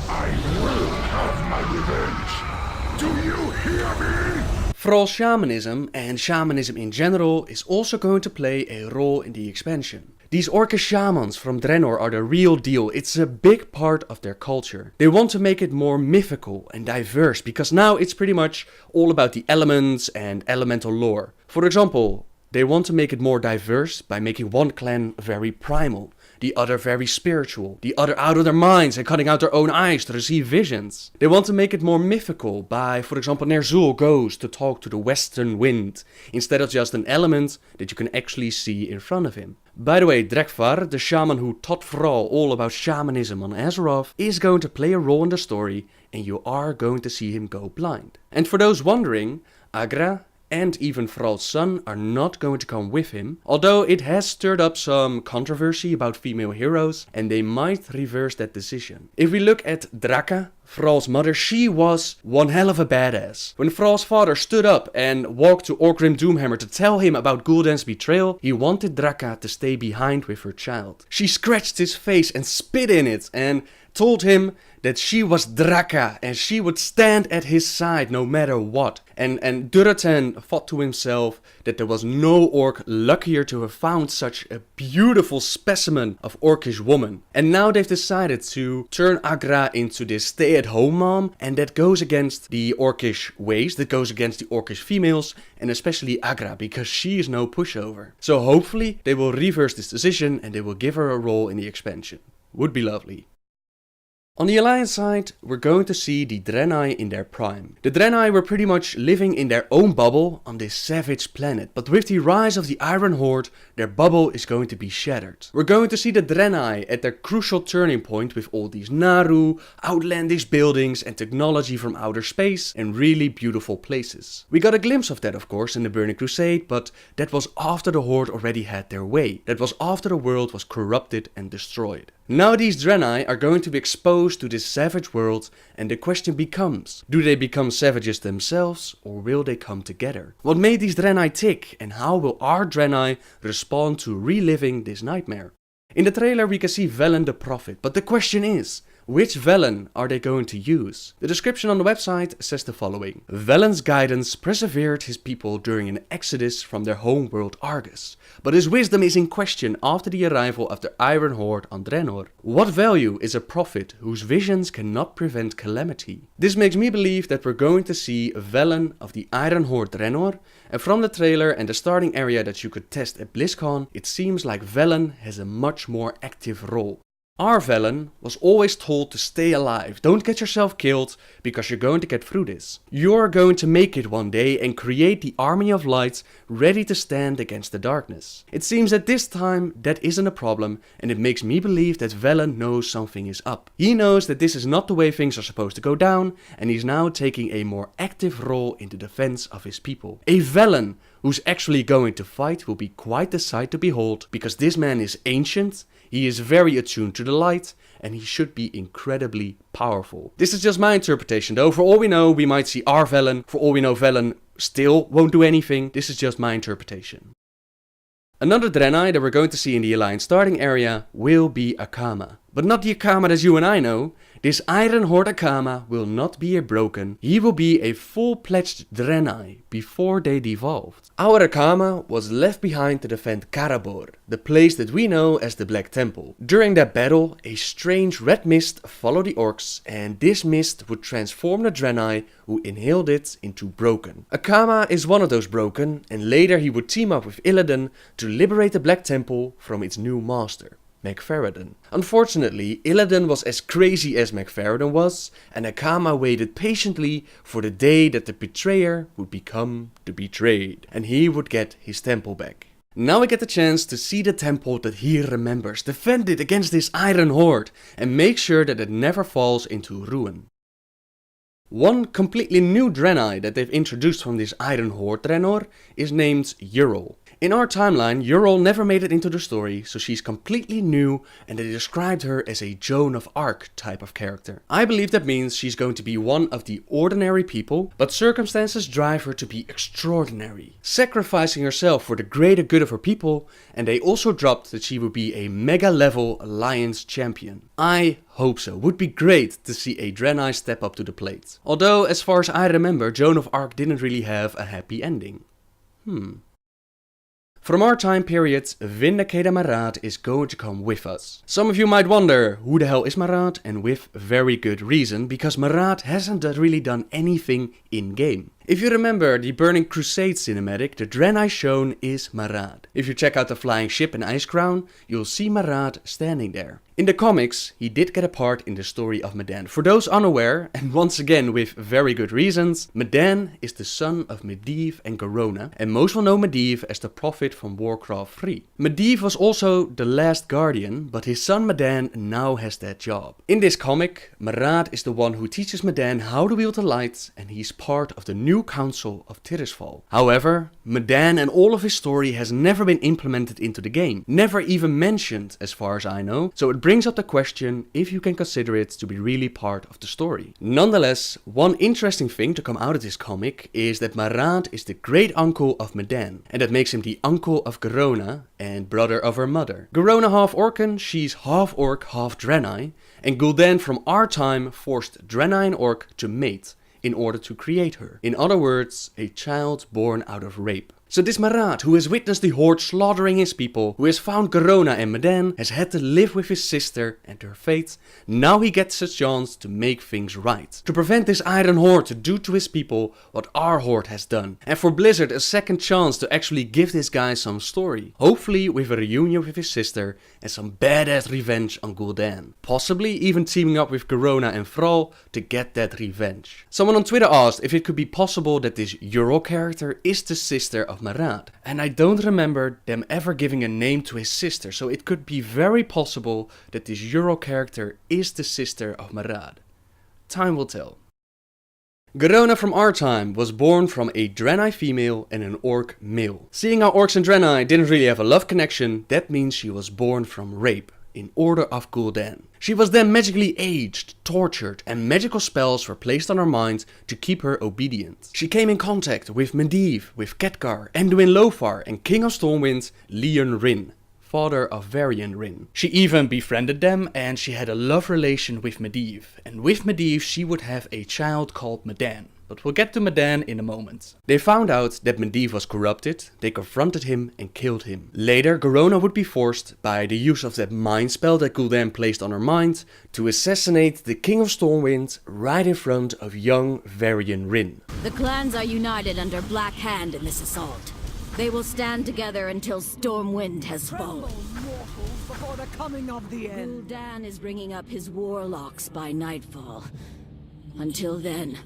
I will have my revenge. Do you hear me? Thrall shamanism and shamanism in general is also going to play a role in the expansion. These orcish shamans from Draenor are the real deal. It's a big part of their culture. They want to make it more mythical and diverse because now it's pretty much all about the elements and elemental lore. For example, they want to make it more diverse by making one clan very primal, the other very spiritual, the other out of their minds and cutting out their own eyes to receive visions. They want to make it more mythical by, for example, Ner'zhul goes to talk to the western wind, instead of just an element that you can actually see in front of him. By the way, Drekvar, the shaman who taught Thrall all about shamanism on Azeroth, is going to play a role in the story, and you are going to see him go blind. And for those wondering, Agra and even Thrall's son are not going to come with him, although it has stirred up some controversy about female heroes, and they might reverse that decision. If we look at Draka, Thrall's mother, she was one hell of a badass. When Thrall's father stood up and walked to Orgrim Doomhammer to tell him about Gul'dan's betrayal, he wanted Draka to stay behind with her child. She scratched his face and spit in it and told him that she was Draka and she would stand at his side no matter what. And Durotan thought to himself that there was no orc luckier to have found such a beautiful specimen of orcish woman. And now they've decided to turn Agra into this stay-at-home mom, and that goes against the orcish ways, that goes against the orcish females, and especially Agra, because she is no pushover. So hopefully they will reverse this decision and they will give her a role in the expansion. Would be lovely. On the Alliance side, we're going to see the Draenei in their prime. The Draenei were pretty much living in their own bubble on this savage planet, but with the rise of the Iron Horde, their bubble is going to be shattered. We're going to see the Draenei at their crucial turning point with all these Naru, outlandish buildings and technology from outer space and really beautiful places. We got a glimpse of that of course in the Burning Crusade, but that was after the Horde already had their way. That was after the world was corrupted and destroyed. Now these Draenei are going to be exposed to this savage world, and the question becomes, do they become savages themselves or will they come together? What made these Draenei tick, and how will our Draenei respond to reliving this nightmare? In the trailer we can see Velen the Prophet, but the question is, which Velen are they going to use? The description on the website says the following. Velen's guidance persevered his people during an exodus from their home world Argus, but his wisdom is in question after the arrival of the Iron Horde on Draenor. What value is a prophet whose visions cannot prevent calamity? This makes me believe that we're going to see Velen of the Iron Horde Draenor, and from the trailer and the starting area that you could test at BlizzCon, it seems like Velen has a much more active role. Our Velen was always told to stay alive, don't get yourself killed, because you're going to get through this. You're going to make it one day and create the army of light ready to stand against the darkness. It seems that this time that isn't a problem, and it makes me believe that Velen knows something is up. He knows that this is not the way things are supposed to go down, and he's now taking a more active role in the defense of his people. A Velen who's actually going to fight will be quite the sight to behold, because this man is ancient, he is very attuned to the light, and he should be incredibly powerful. This is just my interpretation though. For all we know, we might see our Velen. For all we know, Velen still won't do anything. This is just my interpretation. Another Draenei that we're going to see in the Alliance starting area will be Akama. But not the Akama that you and I know. This Iron Horde Akama will not be a broken, he will be a full-fledged Draenei before they devolved. Our Akama was left behind to defend Karabor, the place that we know as the Black Temple. During that battle, a strange red mist followed the orcs, and this mist would transform the Draenei who inhaled it into broken. Akama is one of those broken, and later he would team up with Illidan to liberate the Black Temple from its new master, Magfaredon. Unfortunately, Illidan was as crazy as Magfaredon was, and Akama waited patiently for the day that the betrayer would become the betrayed, and he would get his temple back. Now we get the chance to see the temple that he remembers, defend it against this Iron Horde, and make sure that it never falls into ruin. One completely new Draenei that they've introduced from this Iron Horde Draenor is named Yrel. In our timeline, Ural never made it into the story, so she's completely new and they described her as a Joan of Arc type of character. I believe that means she's going to be one of the ordinary people, but circumstances drive her to be extraordinary, sacrificing herself for the greater good of her people, and they also dropped that she would be a mega level Alliance champion. I hope so. Would be great to see a Draenei step up to the plate. Although, as far as I remember, Joan of Arc didn't really have a happy ending. From our time period, Vindicator Maraad is going to come with us. Some of you might wonder, who the hell is Maraad? And with very good reason, because Maraad hasn't really done anything in-game. If you remember the Burning Crusade cinematic, the Draenei shown is Maraad. If you check out the flying ship in Icecrown, you'll see Maraad standing there. In the comics, he did get a part in the story of Medan. For those unaware, and once again with very good reasons, Medan is the son of Medivh and Garona, and most will know Medivh as the prophet from Warcraft 3. Medivh was also the last guardian, but his son Medan now has that job. In this comic, Maraad is the one who teaches Medan how to wield the light, and he's part of the new council of Tirisfal. However, Medan and all of his story has never been implemented into the game, never even mentioned as far as I know, so it brings up the question if you can consider it to be really part of the story. Nonetheless, one interesting thing to come out of this comic is that Maraad is the great uncle of Medan, and that makes him the uncle of Garona and brother of her mother. Garona half Orcan, she's half Orc, half Draenei, and Gul'dan from our time forced Draenei and Orc to mate in order to create her. In other words, a child born out of rape. So this Maraad, who has witnessed the Horde slaughtering his people, who has found Garona and Medan, has had to live with his sister and her fate, now he gets a chance to make things right. To prevent this Iron Horde to do to his people what our Horde has done. And for Blizzard a second chance to actually give this guy some story. Hopefully with a reunion with his sister and some badass revenge on Gul'dan. Possibly even teaming up with Garona and Thrall to get that revenge. Someone on Twitter asked if it could be possible that this Ural character is the sister of Maraad. And I don't remember them ever giving a name to his sister, so it could be very possible that this Ural character is the sister of Maraad. Time will tell. Garona from our time was born from a Draenei female and an Orc male. Seeing how Orcs and Draenei didn't really have a love connection, that means she was born from rape, in order of Gul'dan. She was then magically aged, tortured, and magical spells were placed on her mind to keep her obedient. She came in contact with Medivh, with Khadgar, Anduin Lothar, and King of Stormwind, Leon Rin, father of Varian Rin. She even befriended them, and she had a love relation with Medivh. And with Medivh she would have a child called Medan. But we'll get to Medan in a moment. They found out that Medivh was corrupted, they confronted him and killed him. Later, Garona would be forced, by the use of that mind spell that Gul'dan placed on her mind, to assassinate the King of Stormwind right in front of young Varian Rin. The clans are united under Black Hand in this assault. They will stand together until Stormwind has fallen. Before the coming of the end. Gul'dan is bringing up his warlocks by nightfall. Until then,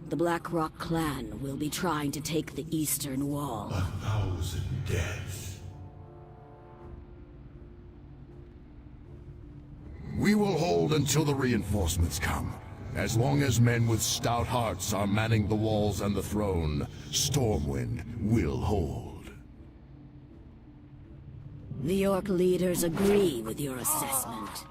the Blackrock clan will be trying to take the eastern wall. 1,000 deaths. We will hold until the reinforcements come. As long as men with stout hearts are manning the walls and the throne, Stormwind will hold. The Orc leaders agree with your assessment.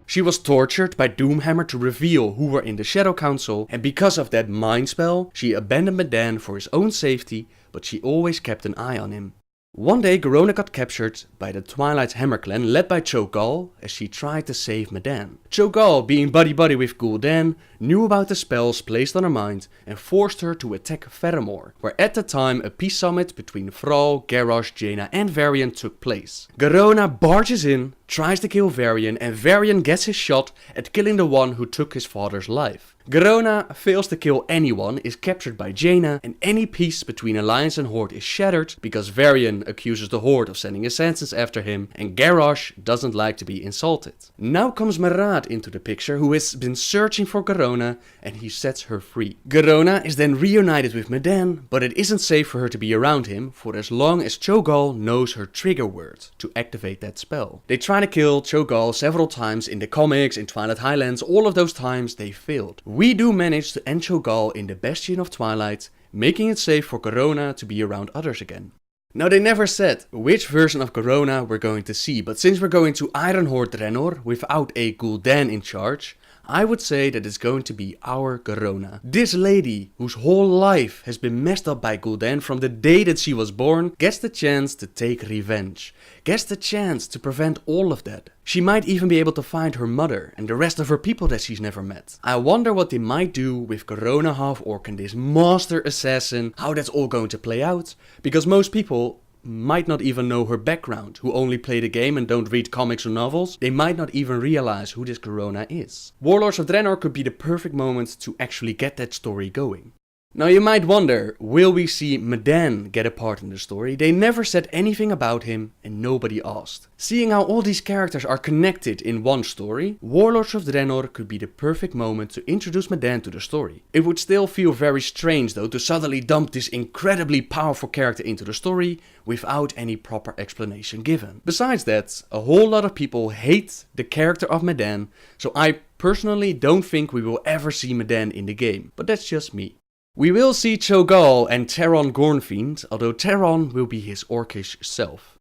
She was tortured by Doomhammer to reveal who were in the Shadow Council, and because of that mind spell, she abandoned Medan for his own safety, but she always kept an eye on him. One day Garona got captured by the Twilight Hammer clan led by Cho'Gall as she tried to save Medan. Cho'Gall, being buddy-buddy with Gul'dan, knew about the spells placed on her mind and forced her to attack Faramore, where at the time a peace summit between Thrall, Garrosh, Jaina and Varian took place. Garona barges in, tries to kill Varian, and Varian gets his shot at killing the one who took his father's life. Garona fails to kill anyone, is captured by Jaina, and any peace between Alliance and Horde is shattered because Varian accuses the Horde of sending assassins after him, and Garrosh doesn't like to be insulted. Now comes Maraad into the picture, who has been searching for Garona, and he sets her free. Garona is then reunited with Medan, but it isn't safe for her to be around him for as long as Cho'Gall knows her trigger word to activate that spell. They try to kill Cho'Gall several times in the comics, in Twilight Highlands, all of those times they failed. We do manage to end Cho'Gall in the Bastion of Twilight, making it safe for Corona to be around others again. Now they never said which version of Corona we're going to see, but since we're going to Ironhorde Draenor without a Gul'dan in charge, I would say that it's going to be our Corona. This lady, whose whole life has been messed up by Gul'dan from the day that she was born, gets the chance to take revenge. Gets the chance to prevent all of that. She might even be able to find her mother and the rest of her people that she's never met. I wonder what they might do with Corona half-orc and this master assassin, how that's all going to play out. Because most people might not even know her background, who only play the game and don't read comics or novels. They might not even realize who this Corona is. Warlords of Draenor could be the perfect moment to actually get that story going. Now you might wonder, will we see Medan get a part in the story? They never said anything about him and nobody asked. Seeing how all these characters are connected in one story, Warlords of Draenor could be the perfect moment to introduce Medan to the story. It would still feel very strange though to suddenly dump this incredibly powerful character into the story without any proper explanation given. Besides that, a whole lot of people hate the character of Medan, so I personally don't think we will ever see Medan in the game, but that's just me. We will see Cho'Gall and Teron Gornfiend, although Teron will be his orcish self.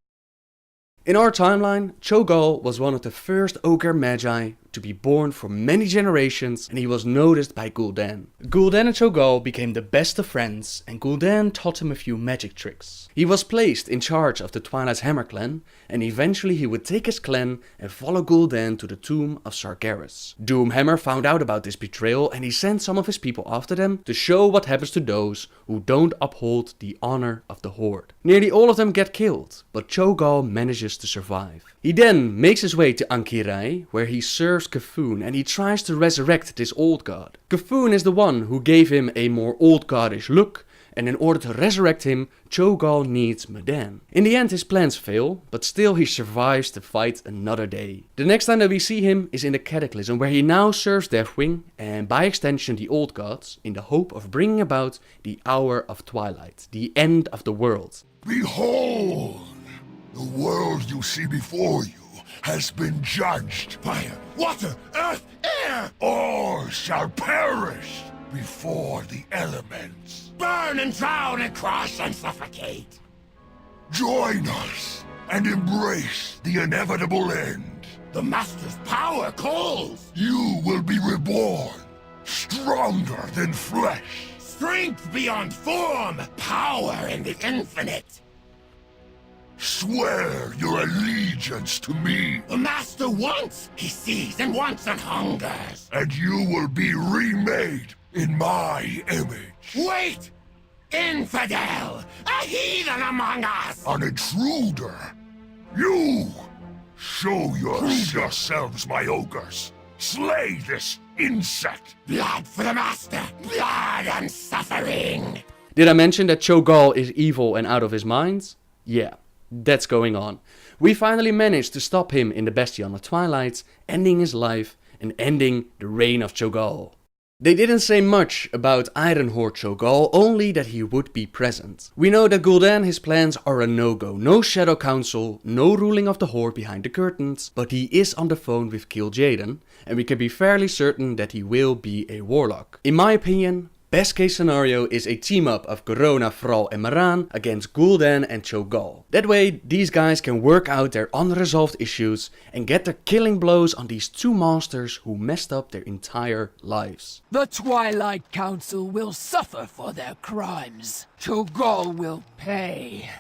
In our timeline, Cho'Gall was one of the first Ogre Magi to be born for many generations, and he was noticed by Gul'dan. Gul'dan and Cho'Gall became the best of friends, and Gul'dan taught him a few magic tricks. He was placed in charge of the Twilight's Hammer clan, and eventually he would take his clan and follow Gul'dan to the tomb of Sargeras. Doomhammer found out about this betrayal, and he sent some of his people after them to show what happens to those who don't uphold the honor of the Horde. Nearly all of them get killed, but Cho'Gall manages to survive. He then makes his way to Ankirai, where he serves Kafun, and he tries to resurrect this old god. Kafun is the one who gave him a more old godish look, and in order to resurrect him, Cho'Gall needs Medan. In the end his plans fail, but still he survives to fight another day. The next time that we see him is in the Cataclysm, where he now serves Deathwing, and by extension the old gods, in the hope of bringing about the Hour of Twilight, the end of the world. Behold! The world you see before you has been judged. Fire, water, earth, air! All shall perish before the elements. Burn and drown and crush and suffocate. Join us and embrace the inevitable end. The Master's power calls. You will be reborn, stronger than flesh. Strength beyond form, power in the infinite. Swear your allegiance to me. The Master wants, he sees and wants and hungers. And you will be remade in my image. Wait! Infidel! A heathen among us! An intruder! You! Show yourselves, my ogres. Slay this insect. Blood for the Master! Blood and suffering! Did I mention that Cho'Gall is evil and out of his mind? Yeah. That's going on. We finally managed to stop him in the Bastion of Twilight, ending his life and ending the reign of Cho'Gall. They didn't say much about Ironhorde Cho'Gall, only that he would be present. We know that Gul'dan, his plans are a no-go. No Shadow Council, no ruling of the Horde behind the curtains, but he is on the phone with Kil'jaeden, and we can be fairly certain that he will be a warlock. In my opinion, best case scenario is a team up of Corona, Thrall and Moran against Gul'dan and Cho'Gall. That way these guys can work out their unresolved issues and get their killing blows on these two masters who messed up their entire lives. The Twilight Council will suffer for their crimes. Cho'Gall will pay.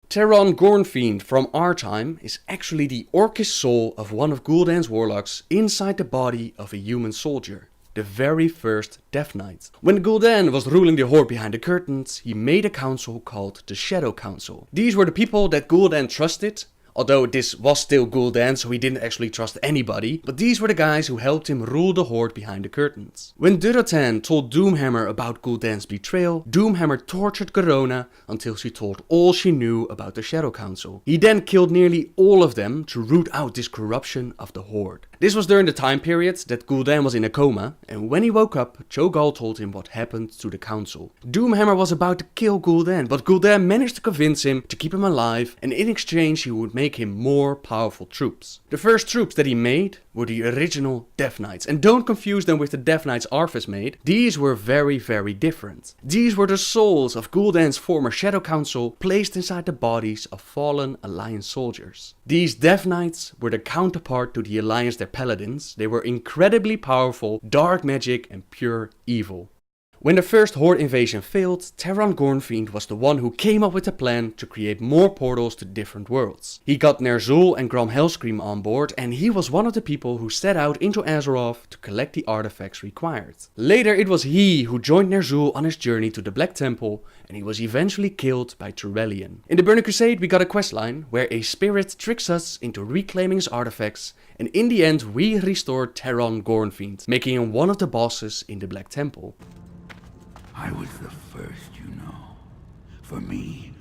Teron Gornfiend from our time is actually the orcish soul of one of Gul'dan's warlocks inside the body of a human soldier. The very first Death Knight. When Gul'dan was ruling the Horde behind the curtains, he made a council called the Shadow Council. These were the people that Gul'dan trusted, although this was still Gul'dan, so he didn't actually trust anybody, but these were the guys who helped him rule the Horde behind the curtains. When Durotan told Doomhammer about Gul'dan's betrayal, Doomhammer tortured Corona until she told all she knew about the Shadow Council. He then killed nearly all of them to root out this corruption of the Horde. This was during the time period that Gul'dan was in a coma, and when he woke up, Cho'Gall told him what happened to the council. Doomhammer was about to kill Gul'dan, but Gul'dan managed to convince him to keep him alive, and in exchange he would make him more powerful troops. The first troops that he made were the original Death Knights. And don't confuse them with the Death Knights Arthas made. These were very, very different. These were the souls of Gul'dan's former Shadow Council placed inside the bodies of fallen Alliance soldiers. These Death Knights were the counterpart to the Alliance their paladins. They were incredibly powerful, dark magic and pure evil. When the first Horde invasion failed, Terran Gornfiend was the one who came up with a plan to create more portals to different worlds. He got Ner'zhul and Grom Hellscream on board, and he was one of the people who set out into Azeroth to collect the artifacts required. Later it was he who joined Ner'zhul on his journey to the Black Temple, and he was eventually killed by Turelion. In the Burning Crusade we got a questline where a spirit tricks us into reclaiming his artifacts, and in the end we restored Terran Gornfiend, making him one of the bosses in the Black Temple. I was the first, you know. For me,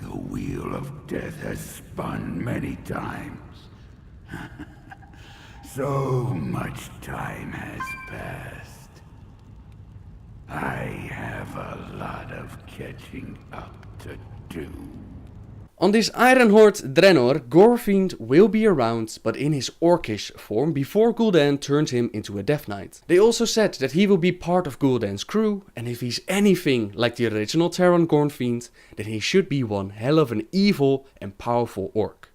the wheel of death has spun many times. So much time has passed. I have a lot of catching up to do. On this Iron Horde Draenor, Gornfiend will be around, but in his orcish form before Gul'dan turned him into a Death Knight. They also said that he will be part of Gul'dan's crew, and if he's anything like the original Terran Gornfiend, then he should be one hell of an evil and powerful orc.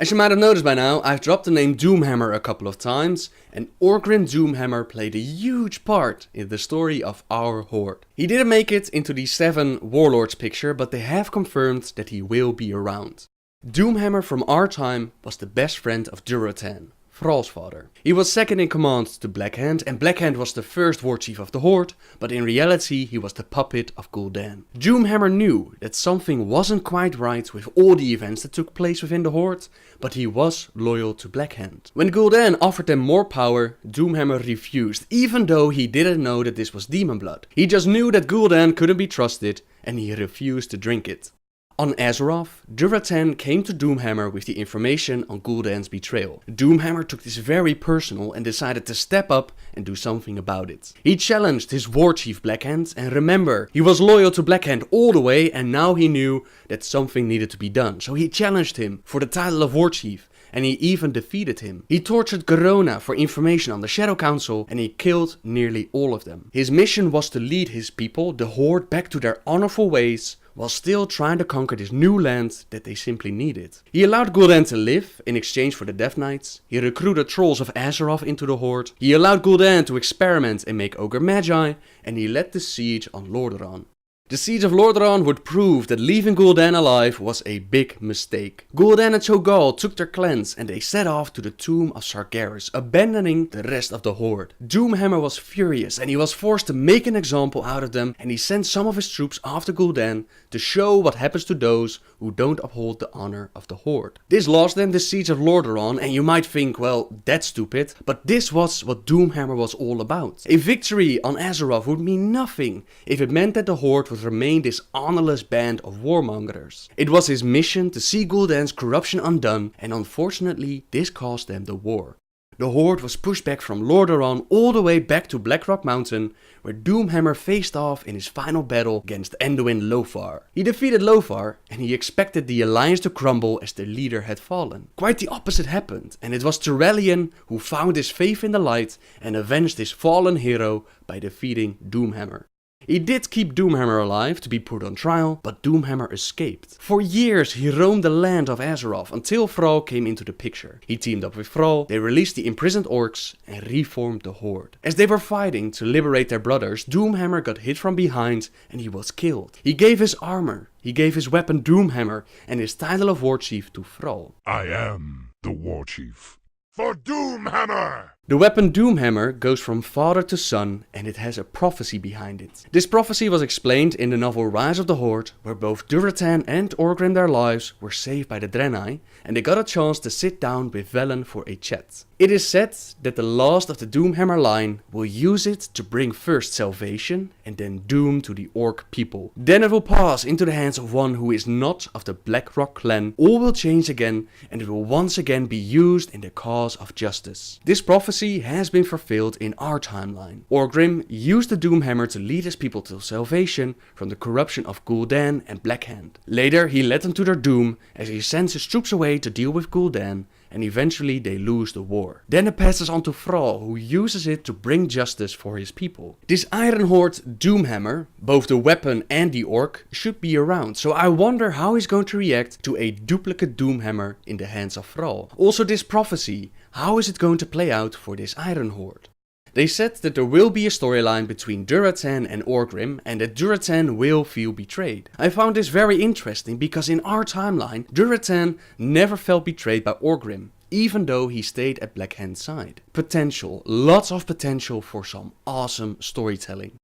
As you might have noticed by now, I've dropped the name Doomhammer a couple of times, and Orgrim Doomhammer played a huge part in the story of our Horde. He didn't make it into the 7 Warlords picture, but they have confirmed that he will be around. Doomhammer from our time was the best friend of Durotan, Thrall's father. He was second in command to Blackhand, and Blackhand was the first war chief of the Horde, but in reality he was the puppet of Gul'dan. Doomhammer knew that something wasn't quite right with all the events that took place within the Horde, but he was loyal to Blackhand. When Gul'dan offered them more power, Doomhammer refused, even though he didn't know that this was demon blood. He just knew that Gul'dan couldn't be trusted, and he refused to drink it. On Azeroth, Durotan came to Doomhammer with the information on Gul'dan's betrayal. Doomhammer took this very personal and decided to step up and do something about it. He challenged his war chief Blackhand, and remember, he was loyal to Blackhand all the way, and now he knew that something needed to be done. So he challenged him for the title of war chief, and he even defeated him. He tortured Garona for information on the Shadow Council, and he killed nearly all of them. His mission was to lead his people, the Horde, back to their honorful ways, while still trying to conquer this new land that they simply needed. He allowed Gul'dan to live in exchange for the Death Knights. He recruited trolls of Azeroth into the Horde. He allowed Gul'dan to experiment and make Ogre Magi, and he led the siege on Lordaeron. The siege of Lordaeron would prove that leaving Gul'dan alive was a big mistake. Gul'dan and Cho'Gall took their clans and they set off to the tomb of Sargeras, abandoning the rest of the Horde. Doomhammer was furious and he was forced to make an example out of them, and he sent some of his troops after Gul'dan to show what happens to those who don't uphold the honor of the Horde. This lost them the siege of Lordaeron, and you might think, well, that's stupid, but this was what Doomhammer was all about. A victory on Azeroth would mean nothing if it meant that the Horde would remain this honorless band of warmongers. It was his mission to see Gul'dan's corruption undone, and unfortunately this cost them the war. The Horde was pushed back from Lordaeron all the way back to Blackrock Mountain, where Doomhammer faced off in his final battle against Anduin Lothar. He defeated Lothar, and he expected the Alliance to crumble as their leader had fallen. Quite the opposite happened, and it was Turelion who found his faith in the light and avenged his fallen hero by defeating Doomhammer. He did keep Doomhammer alive to be put on trial, but Doomhammer escaped. For years he roamed the land of Azeroth until Thrall came into the picture. He teamed up with Thrall, they released the imprisoned orcs and reformed the Horde. As they were fighting to liberate their brothers, Doomhammer got hit from behind and he was killed. He gave his armor, he gave his weapon Doomhammer and his title of War Chief to Thrall. I am the War Chief. For Doomhammer! The weapon Doomhammer goes from father to son, and it has a prophecy behind it. This prophecy was explained in the novel Rise of the Horde, where both Durotan and Orgrim their lives were saved by the Draenei, and they got a chance to sit down with Velen for a chat. It is said that the last of the Doomhammer line will use it to bring first salvation and then doom to the orc people. Then it will pass into the hands of one who is not of the Blackrock clan. All will change again, and it will once again be used in the cause of justice. This prophecy has been fulfilled in our timeline. Orgrim used the Doomhammer to lead his people to salvation from the corruption of Gul'dan and Blackhand. Later he led them to their doom as he sends his troops away to deal with Gul'dan, and eventually they lose the war. Then it passes on to Thrall, who uses it to bring justice for his people. This Iron Horde Doomhammer, both the weapon and the orc, should be around, so I wonder how he's going to react to a duplicate Doomhammer in the hands of Thrall. Also this prophecy, how is it going to play out for this Iron Horde? They said that there will be a storyline between Durotan and Orgrim and that Durotan will feel betrayed. I found this very interesting because in our timeline, Durotan never felt betrayed by Orgrim, even though he stayed at Black Hand's side. Potential, lots of potential for some awesome storytelling.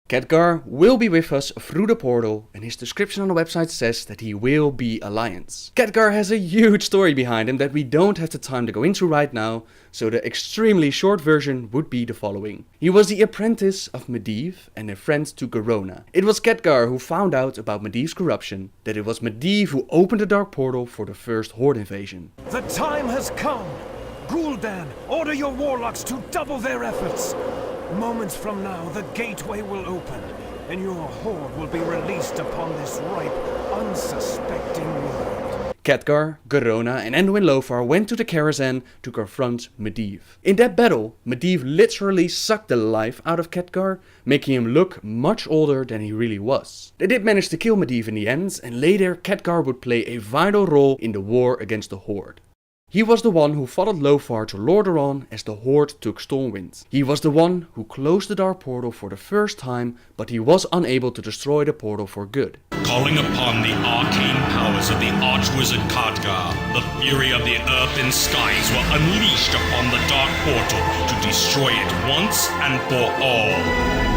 Khadgar will be with us through the portal, and his description on the website says that he will be Alliance. Khadgar has a huge story behind him that we don't have the time to go into right now, so the extremely short version would be the following. He was the apprentice of Medivh and a friend to Garona. It was Khadgar who found out about Medivh's corruption, that it was Medivh who opened the dark portal for the first Horde invasion. The time has come! Gul'dan, order your warlocks to double their efforts! Moments from now, the gateway will open, and your horde will be released upon this ripe, unsuspecting world. Khadgar, Garona and Anduin Lothar went to the Karazhan to confront Medivh. In that battle, Medivh literally sucked the life out of Khadgar, making him look much older than he really was. They did manage to kill Medivh in the end, and later Khadgar would play a vital role in the war against the Horde. He was the one who followed Lothar to Lordaeron as the Horde took Stormwind. He was the one who closed the Dark Portal for the first time, but he was unable to destroy the portal for good. Calling upon the arcane powers of the Archwizard Khadgar, the fury of the earth and skies were unleashed upon the Dark Portal to destroy it once and for all.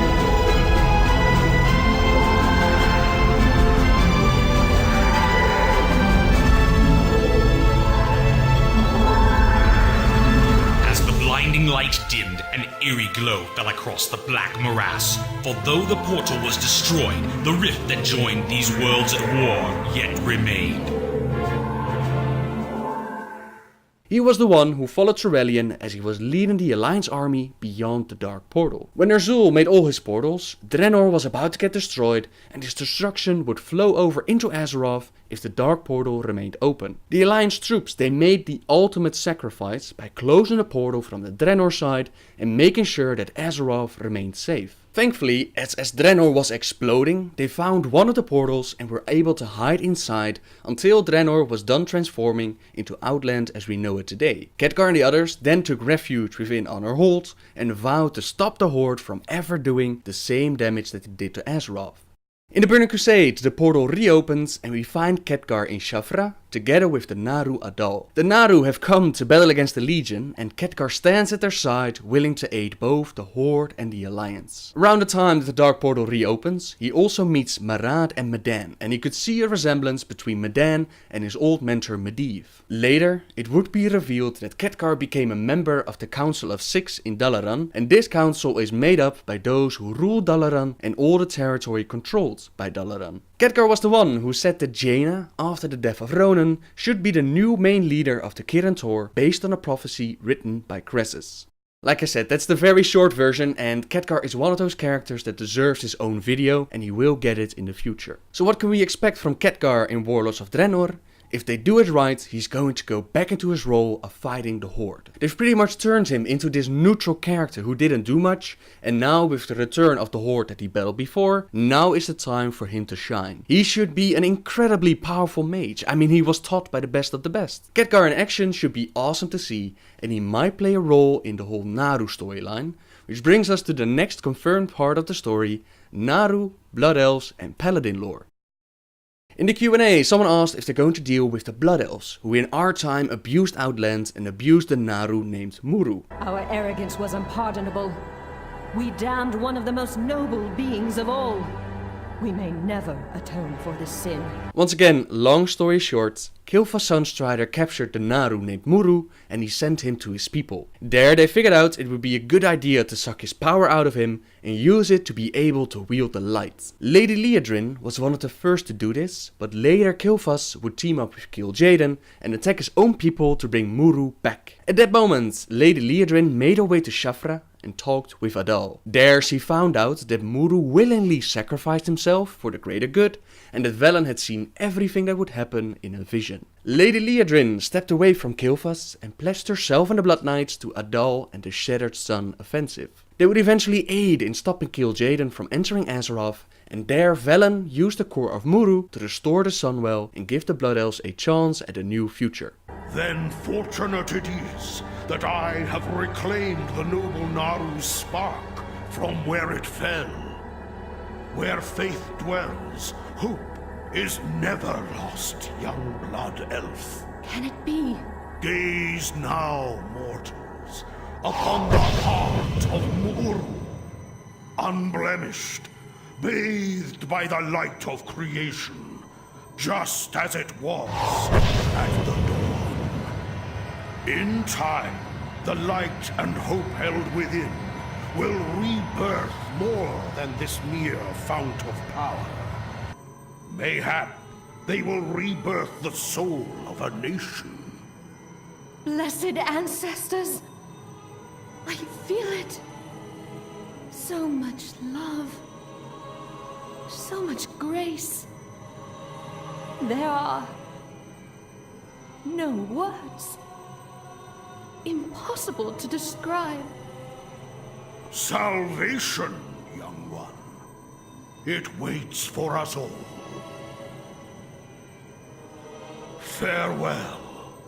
Light dimmed, an eerie glow fell across the black morass. For though the portal was destroyed, the rift that joined these worlds at war yet remained. He was the one who followed Turellian as he was leading the Alliance army beyond the Dark Portal. When Ner'zhul made all his portals, Draenor was about to get destroyed, and his destruction would flow over into Azeroth if the Dark Portal remained open. The Alliance troops, they made the ultimate sacrifice by closing the portal from the Draenor side and making sure that Azeroth remained safe. Thankfully, as Draenor was exploding, they found one of the portals and were able to hide inside until Draenor was done transforming into Outland as we know it today. Khadgar and the others then took refuge within Honor Hold and vowed to stop the Horde from ever doing the same damage that it did to Azeroth. In the Burning Crusade, the portal reopens and we find Khadgar in Shafra together with the Naaru Adal. The Naaru have come to battle against the Legion and Khadgar stands at their side willing to aid both the Horde and the Alliance. Around the time that the Dark Portal reopens, he also meets Marad and Medan and he could see a resemblance between Medan and his old mentor Medivh. Later, it would be revealed that Khadgar became a member of the Council of Six in Dalaran, and this council is made up by those who rule Dalaran and all the territory controlled by Dalaran. Khadgar was the one who said that Jaina, after the death of Ronan, should be the new main leader of the Kirin Tor based on a prophecy written by Croesus. Like I said, that's the very short version, and Khadgar is one of those characters that deserves his own video and he will get it in the future. So what can we expect from Khadgar in Warlords of Draenor? If they do it right, he's going to go back into his role of fighting the Horde. They've pretty much turned him into this neutral character who didn't do much, and now with the return of the Horde that he battled before, now is the time for him to shine. He should be an incredibly powerful mage. I mean, he was taught by the best of the best. Khadgar in action should be awesome to see, and he might play a role in the whole Naaru storyline, which brings us to the next confirmed part of the story, Naaru, Blood Elves and Paladin lore. In the Q&A, someone asked if they're going to deal with the Blood Elves, who in our time abused Outland and abused the Naaru named Muru. Our arrogance was unpardonable. We damned one of the most noble beings of all. We may never atone for this sin. Once again, long story short, Kilfa's Sunstrider captured the Naaru named Muru and he sent him to his people. There they figured out it would be a good idea to suck his power out of him and use it to be able to wield the light. Lady Liadrin was one of the first to do this, but later Kilfas would team up with Kil'jaeden and attack his own people to bring Muru back. At that moment, Lady Liadrin made her way to Shafra and talked with Adal. There she found out that Muru willingly sacrificed himself for the greater good and that Velen had seen everything that would happen in a vision. Lady Liadrin stepped away from Kil'Thas and pledged herself and the Blood Knights to Adal and the Shattered Sun offensive. They would eventually aid in stopping Kil'jaeden from entering Azeroth, and there Velen used the core of Muru to restore the Sunwell and give the Blood Elves a chance at a new future. Then fortunate it is that I have reclaimed the noble Naru's spark from where it fell. Where faith dwells, hope is never lost, young Blood Elf. Can it be? Gaze now, mortals, upon the heart of Muru, unblemished, bathed by the light of creation, just as it was at the dawn. In time, the light and hope held within will rebirth more than this mere fount of power. Mayhap they will rebirth the soul of a nation. Blessed ancestors! I feel it. So much love. So much grace. There are no words. Impossible to describe. Salvation, young one. It waits for us all. Farewell.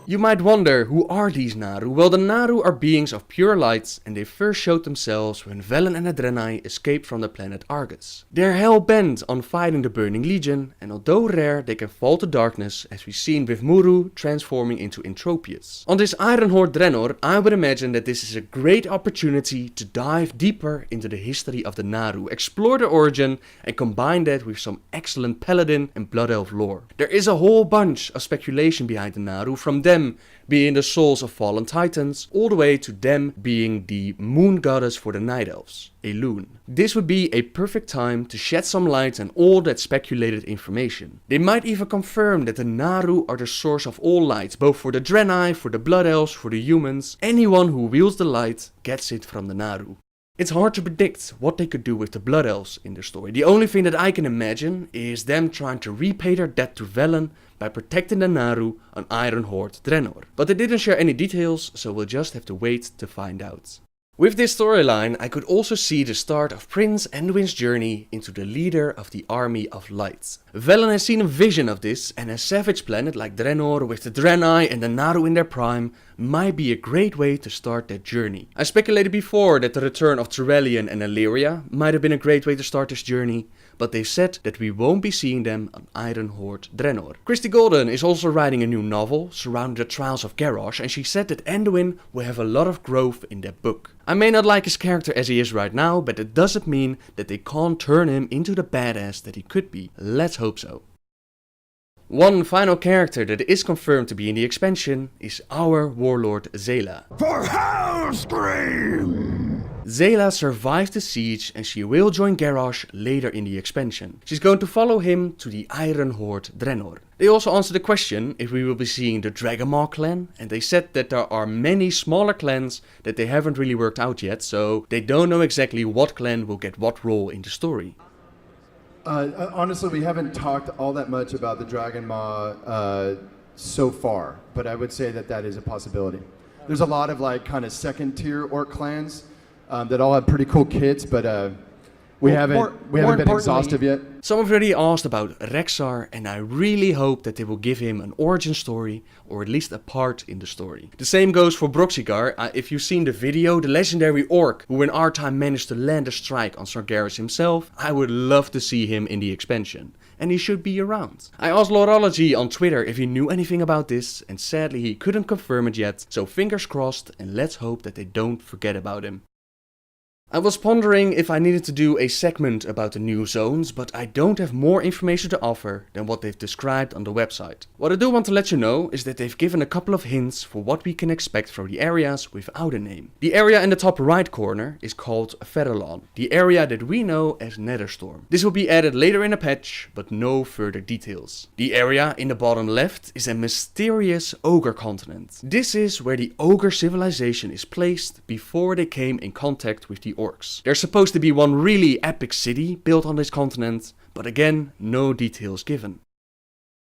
You might wonder, who are these Naru? Well, the Naru are beings of pure light, and they first showed themselves when Velen and the Draenei escaped from the planet Argus. They're hell-bent on fighting the Burning Legion, and although rare, they can fall to darkness, as we've seen with Muru transforming into Entropius. On this Iron Horde Draenor, I would imagine that this is a great opportunity to dive deeper into the history of the Naru, explore their origin, and combine that with some excellent Paladin and Blood Elf lore. There is a whole bunch of speculation behind the Naru, from them being the souls of fallen titans, all the way to them being the moon goddess for the Night Elves, Elune. This would be a perfect time to shed some light on all that speculated information. They might even confirm that the Naru are the source of all light, both for the Draenei, for the Blood Elves, for the humans. Anyone who wields the light gets it from the Naru. It's hard to predict what they could do with the Blood Elves in their story. The only thing that I can imagine is them trying to repay their debt to Velen by protecting the Naru on Iron Horde Draenor. But they didn't share any details, so we'll just have to wait to find out. With this storyline, I could also see the start of Prince Anduin's journey into the leader of the Army of Light. Velen has seen a vision of this, and a savage planet like Draenor with the Draenei and the Naru in their prime might be a great way to start that journey. I speculated before that the return of Turelion and Illyria might have been a great way to start this journey, but they said that we won't be seeing them on Iron Horde Draenor. Christy Golden is also writing a new novel surrounding the trials of Garrosh, and she said that Anduin will have a lot of growth in that book. I may not like his character as he is right now, but it doesn't mean that they can't turn him into the badass that he could be. Let's hope so. One final character that is confirmed to be in the expansion is our warlord Zayla. For Hellscream! Zayla survived the siege and she will join Garrosh later in the expansion. She's going to follow him to the Iron Horde Draenor. They also answered the question if we will be seeing the Dragonmaw clan, and they said that there are many smaller clans that they haven't really worked out yet, so they don't know exactly what clan will get what role in the story. Honestly, we haven't talked all that much about the Dragonmaw so far, but I would say that that is a possibility. There's a lot of like kind of second tier orc clans that all have pretty cool kits, but we haven't been exhaustive yet. Someone already asked about Rexxar, and I really hope that they will give him an origin story, or at least a part in the story. The same goes for Broxigar. If you've seen the video, the legendary orc who in our time managed to land a strike on Sargeras himself, I would love to see him in the expansion. And he should be around. I asked Lorology on Twitter if he knew anything about this, and sadly he couldn't confirm it yet, so fingers crossed, and let's hope that they don't forget about him. I was pondering if I needed to do a segment about the new zones, but I don't have more information to offer than what they've described on the website. What I do want to let you know is that they've given a couple of hints for what we can expect from the areas without a name. The area in the top right corner is called Ferelon, the area that we know as Netherstorm. This will be added later in a patch, but no further details. The area in the bottom left is a mysterious ogre continent. This is where the ogre civilization is placed before they came in contact with the orcs. There's supposed to be one really epic city built on this continent, but again, no details given.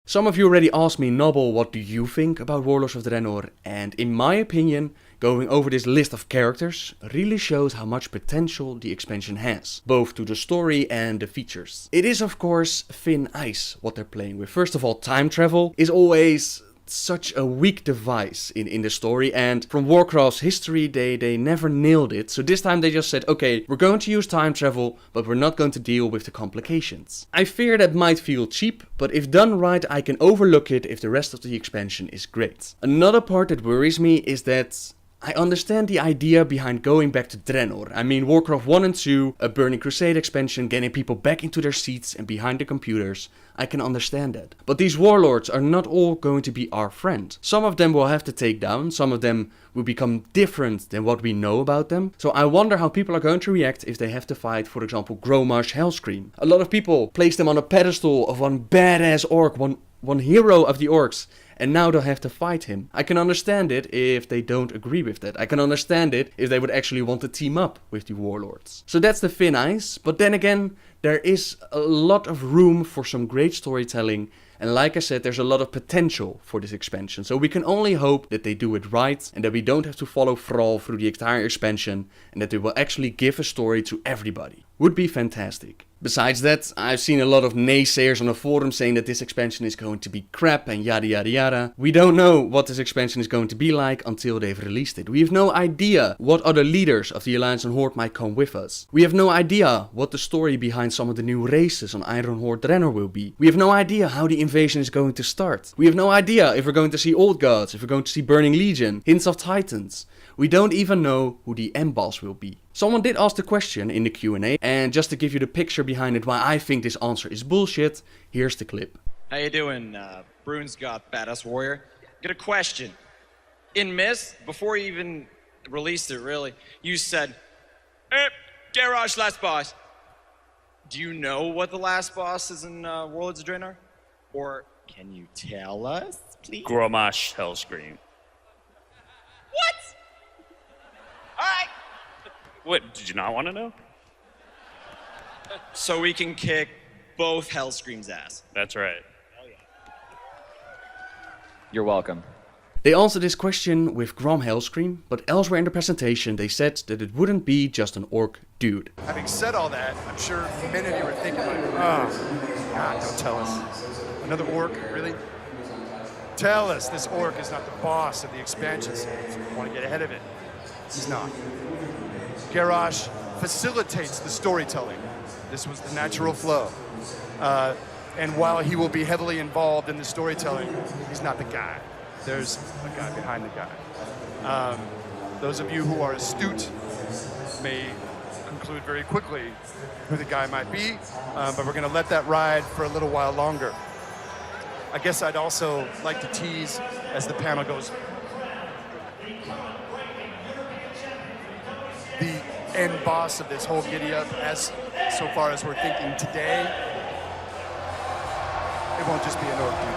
Some of you already asked me, Noble, what do you think about Warlords of Draenor? And in my opinion, going over this list of characters really shows how much potential the expansion has, both to the story and the features. It is of course thin ice what they're playing with. First of all, time travel is always such a weak device in the story, and from Warcraft's history they never nailed it. So this time they just said, okay, we're going to use time travel, but we're not going to deal with the complications. I fear that might feel cheap, but if done right I can overlook it if the rest of the expansion is great. Another part that worries me is that I understand the idea behind going back to Draenor. I mean, Warcraft 1 and 2, a Burning Crusade expansion, getting people back into their seats and behind the computers. I can understand that. But these warlords are not all going to be our friend. Some of them will have to take down, some of them will become different than what we know about them. So I wonder how people are going to react if they have to fight, for example, Grommash Hellscream. A lot of people place them on a pedestal of one badass orc, one hero of the orcs. And now they'll have to fight him. I can understand it if they don't agree with that. I can understand it if they would actually want to team up with the warlords. So that's the thin ice. But then again, there is a lot of room for some great storytelling. And like I said, there's a lot of potential for this expansion. So we can only hope that they do it right and that we don't have to follow Thrall through the entire expansion and that they will actually give a story to everybody. Would be fantastic. Besides that, I've seen a lot of naysayers on the forum saying that this expansion is going to be crap and yada yada yada. We don't know what this expansion is going to be like until they've released it. We have no idea what other leaders of the Alliance and Horde might come with us. We have no idea what the story behind some of the new races on Iron Horde Draenor will be. We have no idea how the invasion is going to start. We have no idea if we're going to see Old Gods, if we're going to see Burning Legion, hints of Titans. We don't even know who the end boss will be. Someone did ask the question in the Q&A, and just to give you the picture behind it why I think this answer is bullshit, here's the clip. How you doing, Brunsgoth Badass Warrior? Got a question. In Myth, before you even released it really, you said, Garage last boss. Do you know what the last boss is in Warlords of Draenor? Or can you tell us, please? Grommash Hellscream. What? Alright. What, did you not want to know? So we can kick both Hellscream's ass. That's right. You're welcome. They answered this question with Grom Hellscream, but elsewhere in the presentation they said that it wouldn't be just an orc dude. Having said all that, I'm sure many of you were thinking like, oh, God, don't tell us. Another orc, really? Tell us this orc is not the boss of the expansion series. We want to get ahead of it. He's not. Garrosh facilitates the storytelling. This was the natural flow. And while he will be heavily involved in the storytelling, he's not the guy. There's a guy behind the guy. Those of you who are astute may conclude very quickly who the guy might be, but we're going to let that ride for a little while longer. I guess I'd also like to tease as the panel goes. The end boss of this whole giddy-up, as so far as we're thinking today, it won't just be an orc dude.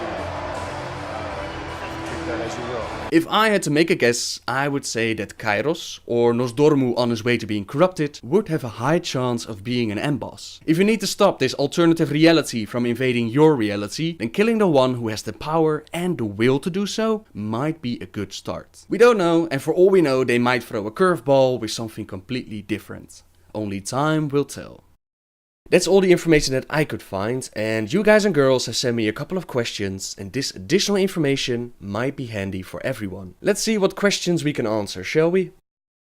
Take that as you will. If I had to make a guess, I would say that Kairos, or Nosdormu on his way to being corrupted, would have a high chance of being an end boss. If you need to stop this alternative reality from invading your reality, then killing the one who has the power and the will to do so might be a good start. We don't know, and for all we know they might throw a curveball with something completely different. Only time will tell. That's all the information that I could find, and you guys and girls have sent me a couple of questions, and this additional information might be handy for everyone. Let's see what questions we can answer, shall we?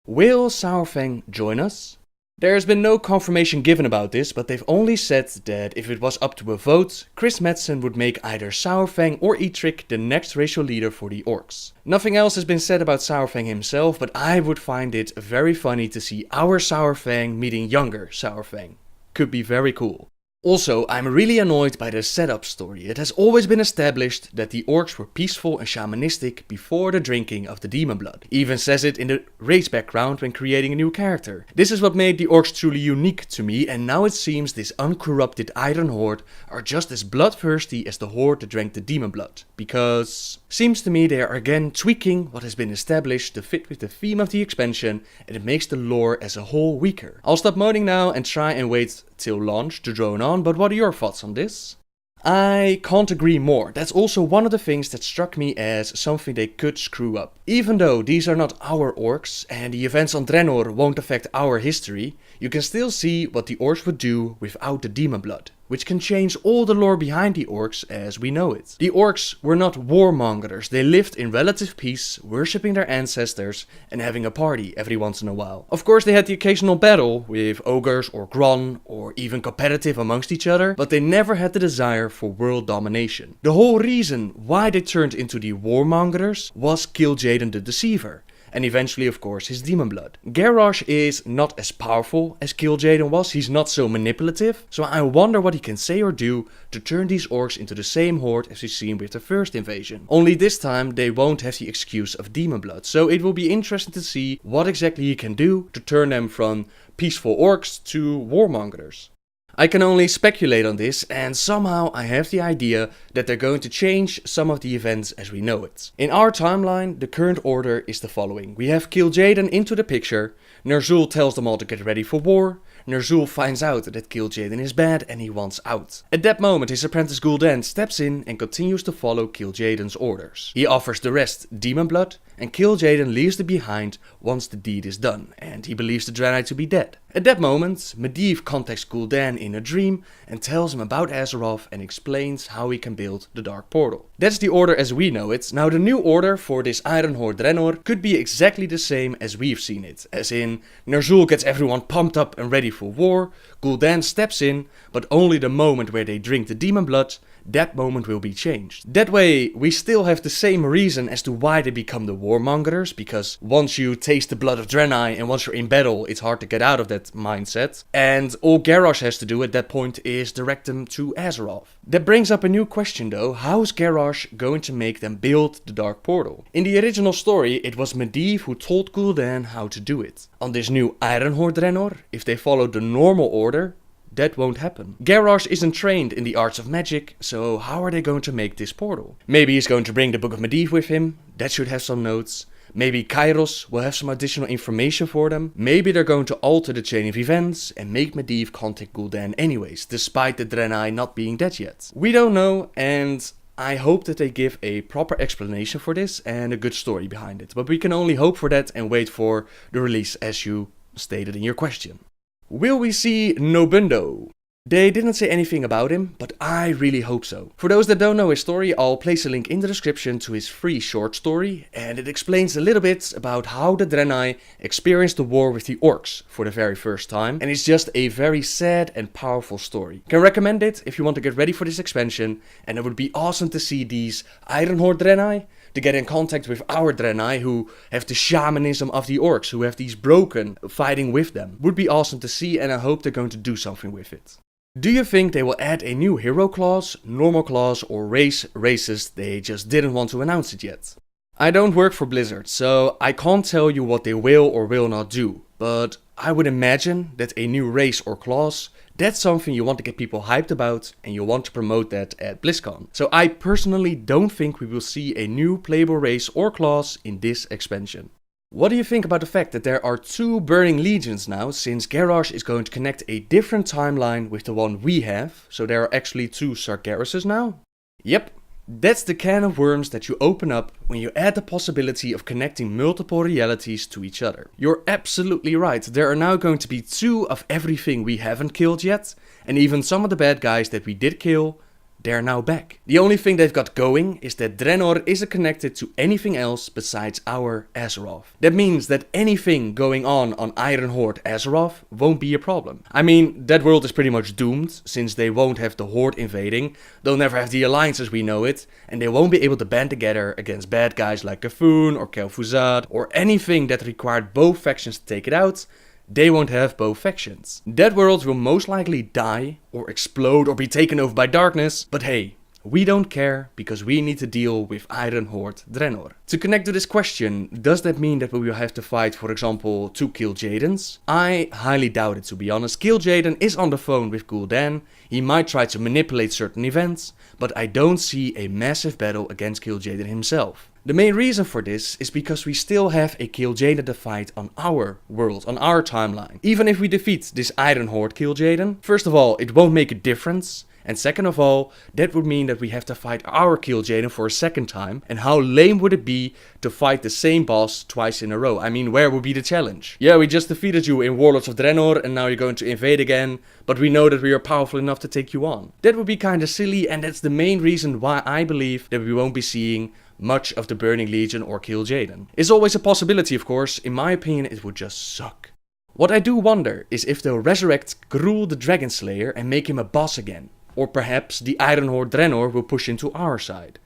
Will Saurfang join us? There's been no confirmation given about this, but they've only said that if it was up to a vote, Chris Metzen would make either Saurfang or Eitrigg the next racial leader for the orcs. Nothing else has been said about Saurfang himself, but I would find it very funny to see our Saurfang meeting younger Saurfang. Could be very cool. Also, I'm really annoyed by the setup story. It has always been established that the orcs were peaceful and shamanistic before the drinking of the demon blood. Even says it in the race background when creating a new character. This is what made the orcs truly unique to me, and now it seems this uncorrupted Iron Horde are just as bloodthirsty as the horde that drank the demon blood. Because seems to me they are again tweaking what has been established to fit with the theme of the expansion, and it makes the lore as a whole weaker. I'll stop moaning now and try and wait till launch to drone on, but what are your thoughts on this? I can't agree more. That's also one of the things that struck me as something they could screw up. Even though these are not our orcs and the events on Draenor won't affect our history, you can still see what the orcs would do without the demon blood, which can change all the lore behind the orcs as we know it. The orcs were not warmongers, they lived in relative peace, worshipping their ancestors and having a party every once in a while. Of course they had the occasional battle with ogres or Gron or even competitive amongst each other, but they never had the desire for world domination. The whole reason why they turned into the warmongers was Kil'jaeden the Deceiver. And eventually, of course, his demon blood. Garrosh is not as powerful as Kil'jaeden was, he's not so manipulative, so I wonder what he can say or do to turn these orcs into the same horde as we've seen with the first invasion. Only this time they won't have the excuse of demon blood, so it will be interesting to see what exactly he can do to turn them from peaceful orcs to warmongers. I can only speculate on this, and somehow I have the idea that they're going to change some of the events as we know it. In our timeline, the current order is the following. We have Kil'jaeden into the picture, Ner'zhul tells them all to get ready for war, Ner'zhul finds out that Kil'jaeden is bad and he wants out. At that moment his apprentice Gul'dan steps in and continues to follow Kil'jaeden's orders. He offers the rest demon blood, and Kil'jaeden leaves them behind once the deed is done, and he believes the Draenei to be dead. At that moment, Medivh contacts Gul'dan in a dream and tells him about Azeroth and explains how he can build the Dark Portal. That's the order as we know it. Now the new order for this Iron Horde Draenor could be exactly the same as we've seen it, as in Ner'zhul gets everyone pumped up and ready for war, Gul'dan steps in, but only the moment where they drink the demon blood, that moment will be changed. That way we still have the same reason as to why they become the warmongers, because once you taste the blood of Draenei and once you're in battle it's hard to get out of that mindset, and all Garrosh has to do at that point is direct them to Azeroth. That brings up a new question though, how is Garrosh going to make them build the Dark Portal? In the original story it was Medivh who told Gul'dan how to do it. On this new Iron Horde Draenor, if they follow the normal order, that won't happen. Garrosh isn't trained in the arts of magic, so how are they going to make this portal? Maybe he's going to bring the Book of Medivh with him, that should have some notes. Maybe Kairos will have some additional information for them. Maybe they're going to alter the chain of events and make Medivh contact Gul'dan anyways, despite the Draenei not being dead yet. We don't know, and I hope that they give a proper explanation for this and a good story behind it. But we can only hope for that and wait for the release as you stated in your question. Will we see Nobundo? They didn't say anything about him, but I really hope so. For those that don't know his story, I'll place a link in the description to his free short story, and it explains a little bit about how the Draenei experienced the war with the orcs for the very first time, and it's just a very sad and powerful story. Can recommend it if you want to get ready for this expansion, and it would be awesome to see these Iron Horde Draenei to get in contact with our Draenei who have the shamanism of the orcs, who have these broken fighting with them. Would be awesome to see, and I hope they're going to do something with it. Do you think they will add a new hero class, normal class or races they just didn't want to announce it yet? I don't work for Blizzard, so I can't tell you what they will or will not do, but I would imagine that a new race or class, that's something you want to get people hyped about and you want to promote that at BlizzCon. So I personally don't think we will see a new playable race or class in this expansion. What do you think about the fact that there are 2 Burning Legions now, since Garrosh is going to connect a different timeline with the one we have, so there are actually 2 Sargerasuses now? Yep, that's the can of worms that you open up when you add the possibility of connecting multiple realities to each other. You're absolutely right, there are now going to be 2 of everything we haven't killed yet, and even some of the bad guys that we did kill, they're now back. The only thing they've got going is that Draenor isn't connected to anything else besides our Azeroth. That means that anything going on Iron Horde Azeroth won't be a problem. I mean, that world is pretty much doomed, since they won't have the Horde invading, they'll never have the Alliance as we know it, and they won't be able to band together against bad guys like Kafun or Kel'Thuzad, or anything that required both factions to take it out. They won't have both factions. That world will most likely die, or explode, or be taken over by darkness, but hey, we don't care, because we need to deal with Iron Horde Draenor. To connect to this question, does that mean that we will have to fight, for example, 2 Kil'jaedens? I highly doubt it, to be honest. Kil'jaeden is on the phone with Gul'dan, he might try to manipulate certain events, but I don't see a massive battle against Kil'jaeden himself. The main reason for this is because we still have a Kil'jaeden to fight on our world, on our timeline. Even if we defeat this Iron Horde Kil'jaeden, first of all, it won't make a difference. And second of all, that would mean that we have to fight our Kil'jaeden for a second time. And how lame would it be to fight the same boss twice in a row? I mean, where would be the challenge? Yeah, we just defeated you in Warlords of Draenor and now you're going to invade again. But we know that we are powerful enough to take you on. That would be kinda silly, and that's the main reason why I believe that we won't be seeing much of the Burning Legion or Kil'jaeden. It's always a possibility, of course. In my opinion, it would just suck. What I do wonder is if they'll resurrect Gruul the Dragon Slayer and make him a boss again. Or perhaps the Iron Horde Draenor will push into our side.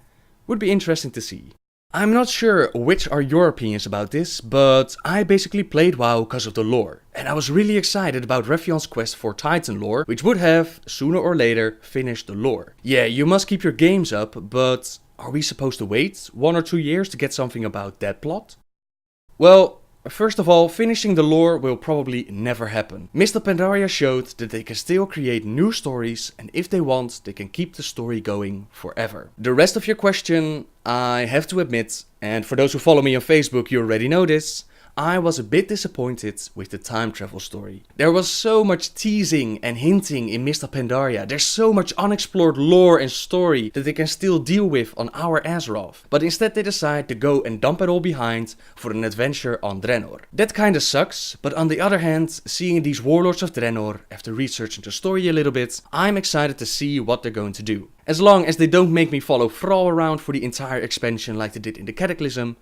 Would be interesting to see. I'm not sure which are your opinions about this, but I basically played WoW because of the lore. And I was really excited about Refion's quest for Titan lore, which would have, sooner or later, finished the lore. Yeah, you must keep your games up, but are we supposed to wait 1 or 2 years to get something about that plot? Well, first of all, finishing the lore will probably never happen. Mr. Pandaria showed that they can still create new stories, and if they want, they can keep the story going forever. The rest of your question, I have to admit, and for those who follow me on Facebook, you already know this, I was a bit disappointed with the time travel story. There was so much teasing and hinting in Mr. Pandaria. There's so much unexplored lore and story that they can still deal with on our Azeroth. But instead they decide to go and dump it all behind for an adventure on Draenor. That kinda sucks, but on the other hand, seeing these Warlords of Draenor, after researching the story a little bit, I'm excited to see what they're going to do. As long as they don't make me follow Thrall around for the entire expansion like they did in the Cataclysm,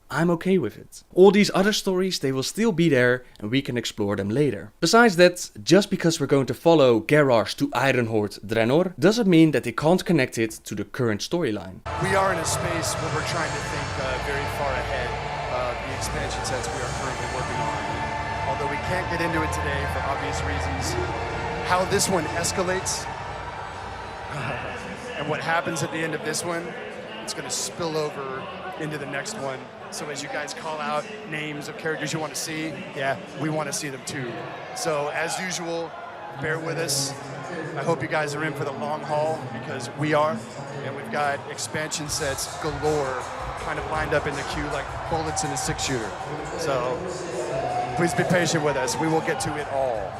I'm okay with it. All these other stories, they will still be there and we can explore them later. Besides that, just because we're going to follow Garrosh to Iron Horde Draenor, doesn't mean that they can't connect it to the current storyline. We are in a space where we're trying to think very far ahead of the expansion sets we are currently working on. Although we can't get into it today for obvious reasons. How this one escalates and what happens at the end of this one, it's going to spill over into the next one. So as you guys call out names of characters you want to see, yeah, we want to see them too. So as usual, bear with us. I hope you guys are in for the long haul, because we are. And we've got expansion sets galore kind of lined up in the queue like bullets in a 6-shooter. So please be patient with us. We will get to it all.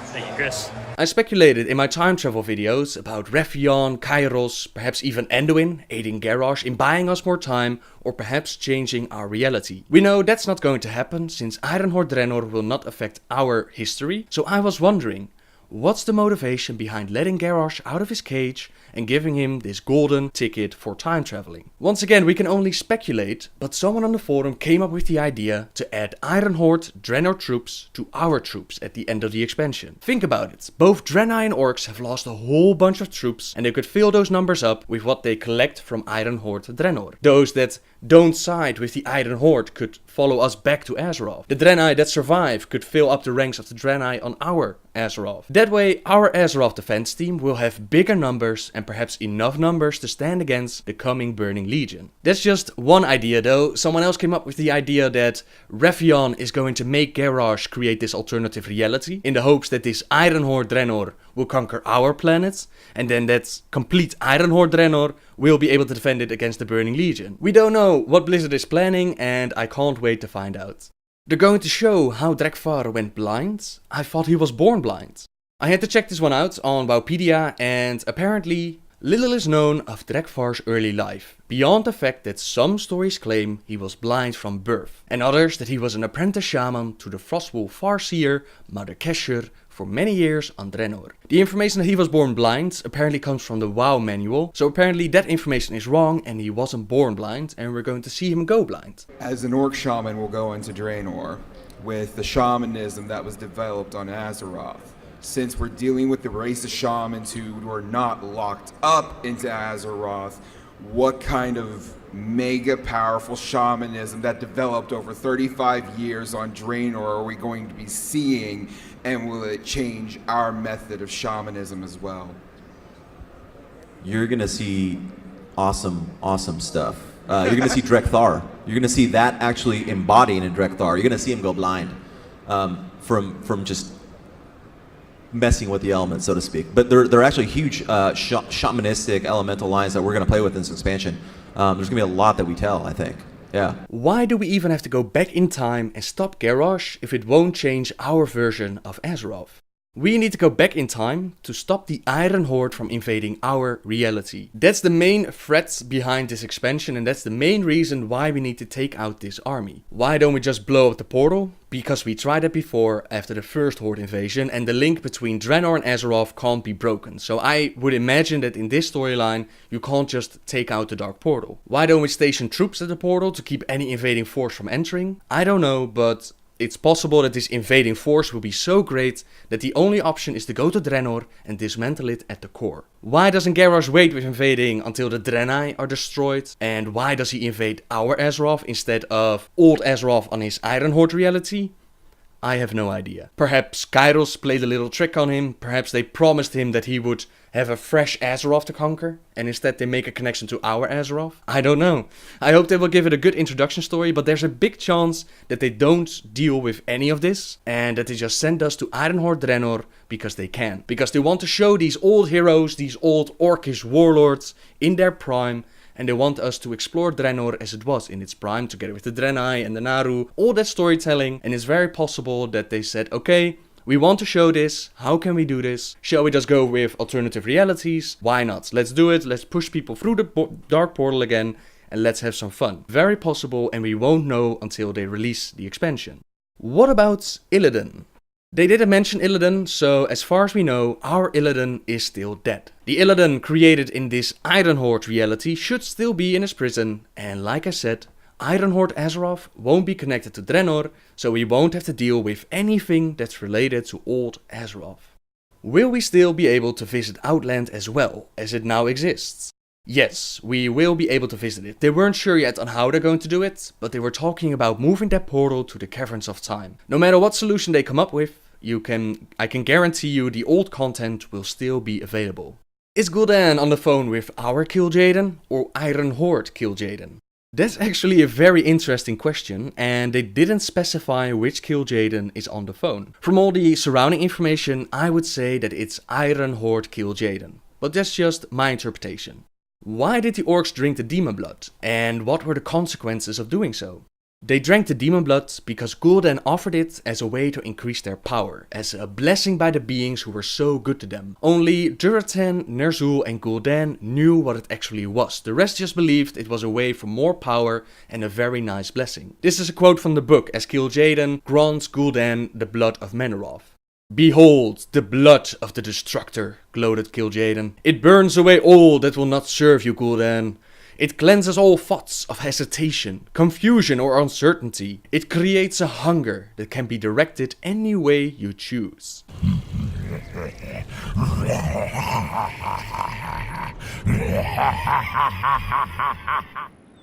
Thank you, Chris. I speculated in my time travel videos about Refion, Kairos, perhaps even Anduin aiding Garrosh in buying us more time, or perhaps changing our reality. We know that's not going to happen, since Iron Horde Draenor will not affect our history, so I was wondering, what's the motivation behind letting Garrosh out of his cage and giving him this golden ticket for time traveling? Once again, we can only speculate, but someone on the forum came up with the idea to add Iron Horde Draenor troops to our troops at the end of the expansion. Think about it, both Draenei and Orcs have lost a whole bunch of troops, and they could fill those numbers up with what they collect from Iron Horde Draenor. Those that don't side with the Iron Horde could follow us back to Azeroth. The Draenei that survive could fill up the ranks of the Draenei on our Azeroth. That way, our Azeroth defense team will have bigger numbers and perhaps enough numbers to stand against the coming Burning Legion. That's just one idea though. Someone else came up with the idea that Refion is going to make Garrosh create this alternative reality in the hopes that this Iron Horde Draenor will conquer our planet, and then that complete Iron Horde Draenor will be able to defend it against the Burning Legion. We don't know what Blizzard is planning, and I can't wait to find out. They're going to show how Drek'Var went blind? I thought he was born blind. I had to check this one out on Wowpedia, and apparently little is known of Drek'Var's early life, beyond the fact that some stories claim he was blind from birth, and others that he was an apprentice shaman to the Frostwolf Farseer, Mother Kesher, for many years on Draenor. The information that he was born blind apparently comes from the WoW manual, so apparently that information is wrong and he wasn't born blind and we're going to see him go blind. As an orc shaman will go into Draenor with the shamanism that was developed on Azeroth. Since we're dealing with the race of shamans who were not locked up into Azeroth, what kind of mega powerful shamanism that developed over 35 years on Draenor are we going to be seeing, and will it change our method of shamanism as well? You're gonna see awesome stuff. You're gonna see Drekthar. You're gonna see that actually embodied in Drekthar. You're gonna see him go blind from just messing with the elements, so to speak. But there are actually huge shamanistic elemental lines that we're gonna play with in this expansion. There's gonna be a lot that we tell, I think. Yeah. Why do we even have to go back in time and stop Garrosh if it won't change our version of Azeroth? We need to go back in time to stop the Iron Horde from invading our reality. That's the main threat behind this expansion, and that's the main reason why we need to take out this army. Why don't we just blow up the portal? Because we tried it before after the first Horde invasion, and the link between Draenor and Azeroth can't be broken. So I would imagine that in this storyline you can't just take out the Dark Portal. Why don't we station troops at the portal to keep any invading force from entering? I don't know, but it's possible that this invading force will be so great that the only option is to go to Draenor and dismantle it at the core. Why doesn't Garrosh wait with invading until the Draenei are destroyed? And why does he invade our Azeroth instead of old Azeroth on his Iron Horde reality? I have no idea. Perhaps Kairos played a little trick on him, perhaps they promised him that he would have a fresh Azeroth to conquer, and instead they make a connection to our Azeroth? I don't know. I hope they will give it a good introduction story, but there's a big chance that they don't deal with any of this, and that they just send us to Iron Horde Draenor because they can. Because they want to show these old heroes, these old orcish warlords in their prime, and they want us to explore Draenor as it was in its prime, together with the Draenei and the Naru, all that storytelling, and it's very possible that they said, okay, we want to show this, how can we do this? Shall we just go with alternative realities? Why not? Let's do it, let's push people through the Dark Portal again, and let's have some fun. Very possible, and we won't know until they release the expansion. What about Illidan? They didn't mention Illidan, so as far as we know, our Illidan is still dead. The Illidan created in this Iron Horde reality should still be in his prison, and like I said, Iron Horde Azeroth won't be connected to Draenor, so we won't have to deal with anything that's related to old Azeroth. Will we still be able to visit Outland as well, as it now exists? Yes, we will be able to visit it. They weren't sure yet on how they're going to do it, but they were talking about moving that portal to the Caverns of Time. No matter what solution they come up with, I can guarantee you the old content will still be available. Is Gul'dan on the phone with our Kil'jaeden or Iron Horde Kil'jaeden? That's actually a very interesting question, and they didn't specify which Kil'jaeden is on the phone. From all the surrounding information, I would say that it's Iron Horde Kil'jaeden, but that's just my interpretation. Why did the orcs drink the demon blood, and what were the consequences of doing so? They drank the demon blood because Gul'dan offered it as a way to increase their power, as a blessing by the beings who were so good to them. Only Durotan, Ner'zhul and Gul'dan knew what it actually was. The rest just believed it was a way for more power and a very nice blessing. This is a quote from the book as Kil'jaeden grants Gul'dan the blood of Manoroth. "Behold, the blood of the Destructor," gloated Kil'jaeden. "It burns away all that will not serve you, Gul'dan. It cleanses all thoughts of hesitation, confusion or uncertainty. It creates a hunger that can be directed any way you choose."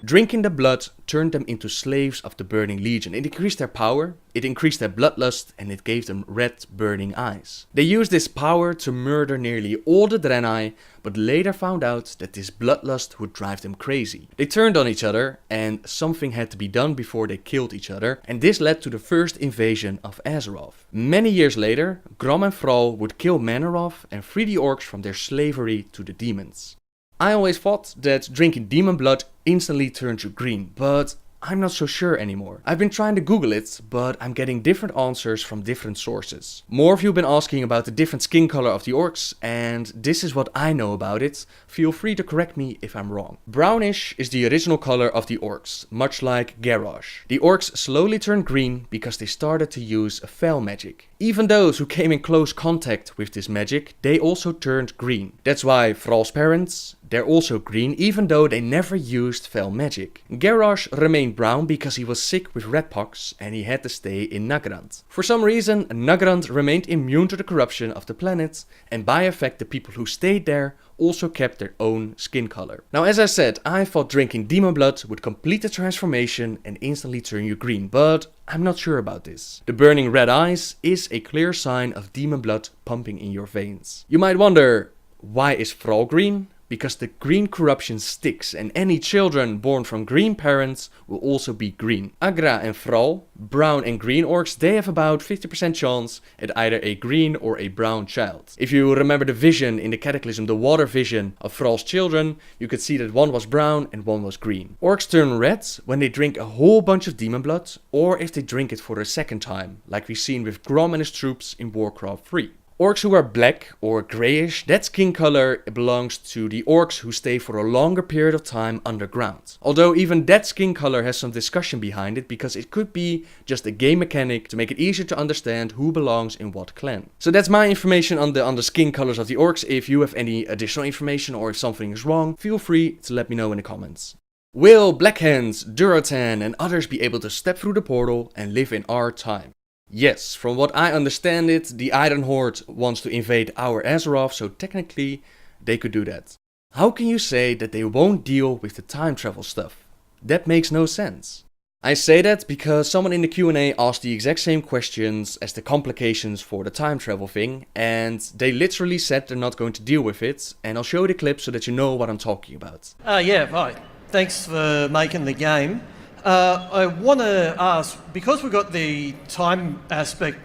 Drinking the blood turned them into slaves of the Burning Legion. It increased their power, it increased their bloodlust, and it gave them red burning eyes. They used this power to murder nearly all the Draenei, but later found out that this bloodlust would drive them crazy. They turned on each other, and something had to be done before they killed each other, and this led to the first invasion of Azeroth. Many years later, Grom and Thrall would kill Manoroth and free the orcs from their slavery to the demons. I always thought that drinking demon blood instantly turned you green, but I'm not so sure anymore. I've been trying to Google it, but I'm getting different answers from different sources. More of you have been asking about the different skin color of the orcs, and this is what I know about it. Feel free to correct me if I'm wrong. Brownish is the original color of the orcs, much like Garrosh. The orcs slowly turned green because they started to use fel magic. Even those who came in close contact with this magic, they also turned green. That's why Thrall's parents, they're also green, even though they never used fel magic. Garrosh remained brown because he was sick with redpox and he had to stay in Nagrand. For some reason, Nagrand remained immune to the corruption of the planet, and by effect the people who stayed there also kept their own skin color. Now, as I said, I thought drinking demon blood would complete the transformation and instantly turn you green, but I'm not sure about this. The burning red eyes is a clear sign of demon blood pumping in your veins. You might wonder, why is Thrall green? Because the green corruption sticks, and any children born from green parents will also be green. Agra and Thrall, brown and green orcs, they have about 50% chance at either a green or a brown child. If you remember the vision in the Cataclysm, the water vision of Thrall's children, you could see that one was brown and one was green. Orcs turn red when they drink a whole bunch of demon blood, or if they drink it for a second time, like we've seen with Grom and his troops in Warcraft 3. Orcs who are black or greyish, that skin color belongs to the orcs who stay for a longer period of time underground. Although even that skin color has some discussion behind it, because it could be just a game mechanic to make it easier to understand who belongs in what clan. So that's my information on the skin colors of the orcs. If you have any additional information or if something is wrong, feel free to let me know in the comments. Will Blackhands, Durotan and others be able to step through the portal and live in our time? Yes, from what I understand it, the Iron Horde wants to invade our Azeroth, so technically they could do that. How can you say that they won't deal with the time travel stuff? That makes no sense. I say that because someone in the Q&A asked the exact same questions as the complications for the time travel thing, and they literally said they're not going to deal with it, and I'll show you the clip so that you know what I'm talking about. Yeah, right. Thanks for making the game. I want to ask, because we've got the time aspect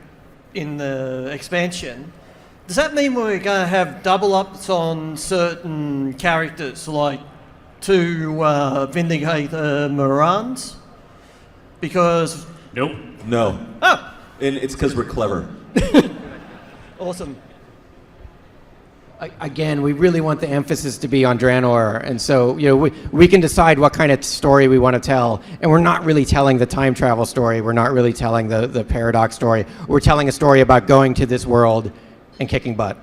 in the expansion, does that mean we're going to have double ups on certain characters, like to vindicate Morans? Because... Nope. No. Oh! And it's because we're clever. Awesome. Again, we really want the emphasis to be on Draenor, and so we can decide what kind of story we want to tell, and we're not really telling the time travel story, we're not really telling the paradox story, we're telling a story about going to this world and kicking butt.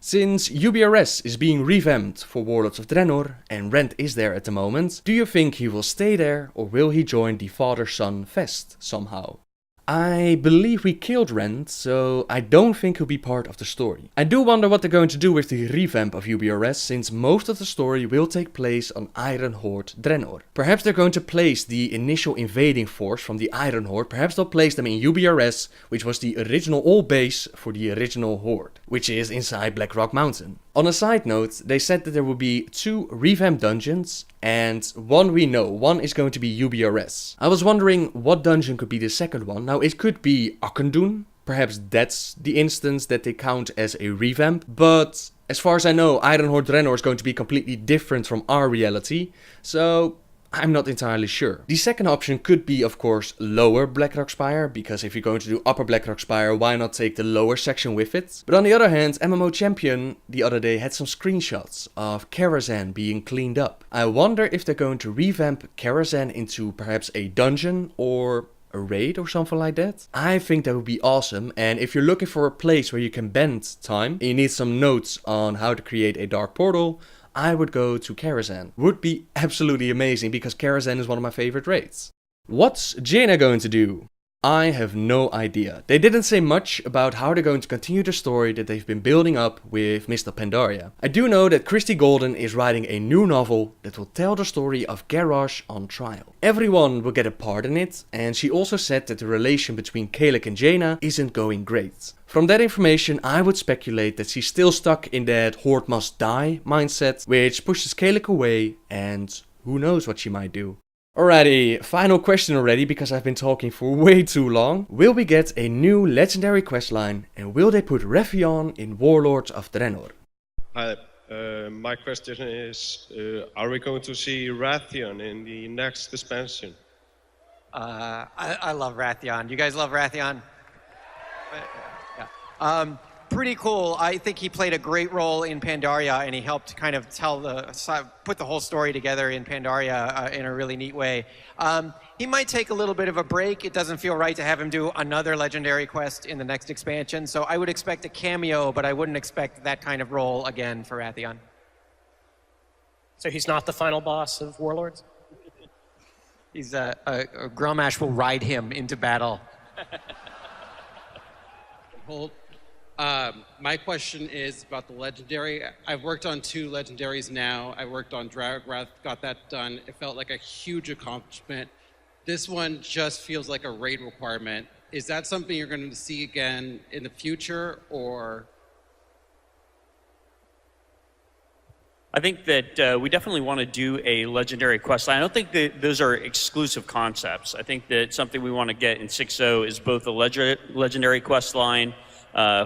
Since UBRS is being revamped for Warlords of Draenor, and Rent is there at the moment, do you think he will stay there, or will he join the father-son fest somehow? I believe we killed Rent, so I don't think he'll be part of the story. I do wonder what they're going to do with the revamp of UBRS, since most of the story will take place on Iron Horde Draenor. Perhaps they're going to place the initial invading force from the Iron Horde, perhaps they'll place them in UBRS, which was the original old base for the original Horde, which is inside Blackrock Mountain. On a side note, they said that there will be 2 revamped dungeons, and one we know, one is going to be UBRS. I was wondering what dungeon could be the second one. Now it could be Akendun, perhaps that's the instance that they count as a revamp, but as far as I know, Iron Horde Draenor is going to be completely different from our reality, so I'm not entirely sure. The second option could be, of course, lower Blackrock Spire, because if you're going to do upper Blackrock Spire, why not take the lower section with it? But on the other hand, MMO Champion the other day had some screenshots of Karazhan being cleaned up. I wonder if they're going to revamp Karazhan into perhaps a dungeon or a raid or something like that. I think that would be awesome, and if you're looking for a place where you can bend time, and you need some notes on how to create a dark portal, I would go to Karazhan. Would be absolutely amazing, because Karazhan is one of my favorite raids. What's Jaina going to do? I have no idea. They didn't say much about how they're going to continue the story that they've been building up with Mr. Pandaria. I do know that Christy Golden is writing a new novel that will tell the story of Garrosh on trial. Everyone will get a part in it, and she also said that the relation between Kalik and Jaina isn't going great. From that information, I would speculate that she's still stuck in that Horde must die mindset, which pushes Kalik away, and who knows what she might do. Alrighty, final question already, because I've been talking for way too long. Will we get a new legendary questline, and will they put Rephion in Warlords of Draenor? Hi, my question is, are we going to see Rathion in the next expansion? I love Wrathion. You guys love Wrathion? Yeah. Pretty cool. I think he played a great role in Pandaria, and he helped kind of put the whole story together in Pandaria in a really neat way. He might take a little bit of a break. It doesn't feel right to have him do another legendary quest in the next expansion, so I would expect a cameo, but I wouldn't expect that kind of role again for Wrathion. So he's not the final boss of Warlords? He's Grommash will ride him into battle. Hold. My question is about the legendary. I've worked on 2 legendaries now. I worked on Dragwrath, got that done. It felt like a huge accomplishment. This one just feels like a raid requirement. Is that something you're going to see again in the future, or? I think that we definitely want to do a legendary quest line. I don't think that those are exclusive concepts. I think that something we want to get in 6.0 is both a legendary quest line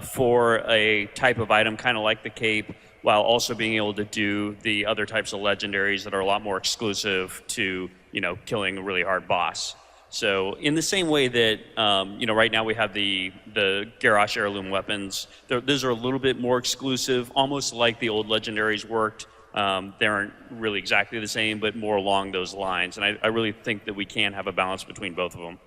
for a type of item, kind of like the cape, while also being able to do the other types of legendaries that are a lot more exclusive to, killing a really hard boss. So in the same way that, right now we have the Garrosh heirloom weapons, those are a little bit more exclusive, almost like the old legendaries worked. They aren't really exactly the same, but more along those lines. And I really think that we can have a balance between both of them.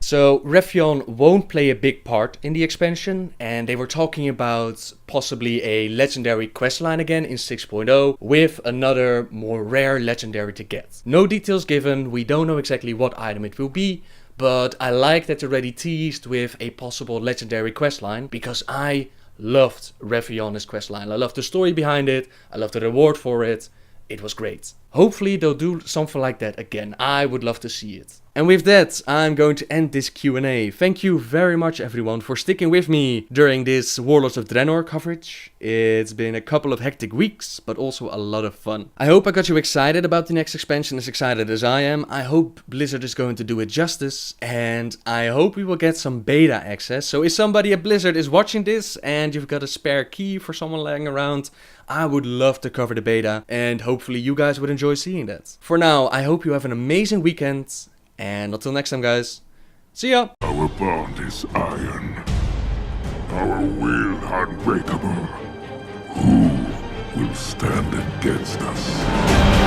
So Wrathion won't play a big part in the expansion, and they were talking about possibly a legendary questline again in 6.0 with another more rare legendary to get. No details given, we don't know exactly what item it will be, but I like that they already teased with a possible legendary questline, because I loved Wrathion's questline. I loved the story behind it, I loved the reward for it. It was great. Hopefully they'll do something like that again. I would love to see it. And with that, I'm going to end this Q&A. Thank you very much everyone for sticking with me during this Warlords of Draenor coverage. It's been a couple of hectic weeks, but also a lot of fun. I hope I got you excited about the next expansion, as excited as I am. I hope Blizzard is going to do it justice, and I hope we will get some beta access. So if somebody at Blizzard is watching this and you've got a spare key for someone laying around, I would love to cover the beta, and hopefully you guys would enjoy seeing that. For now, I hope you have an amazing weekend, and until next time guys, see ya! Our bond is iron, our will unbreakable. Who will stand against us?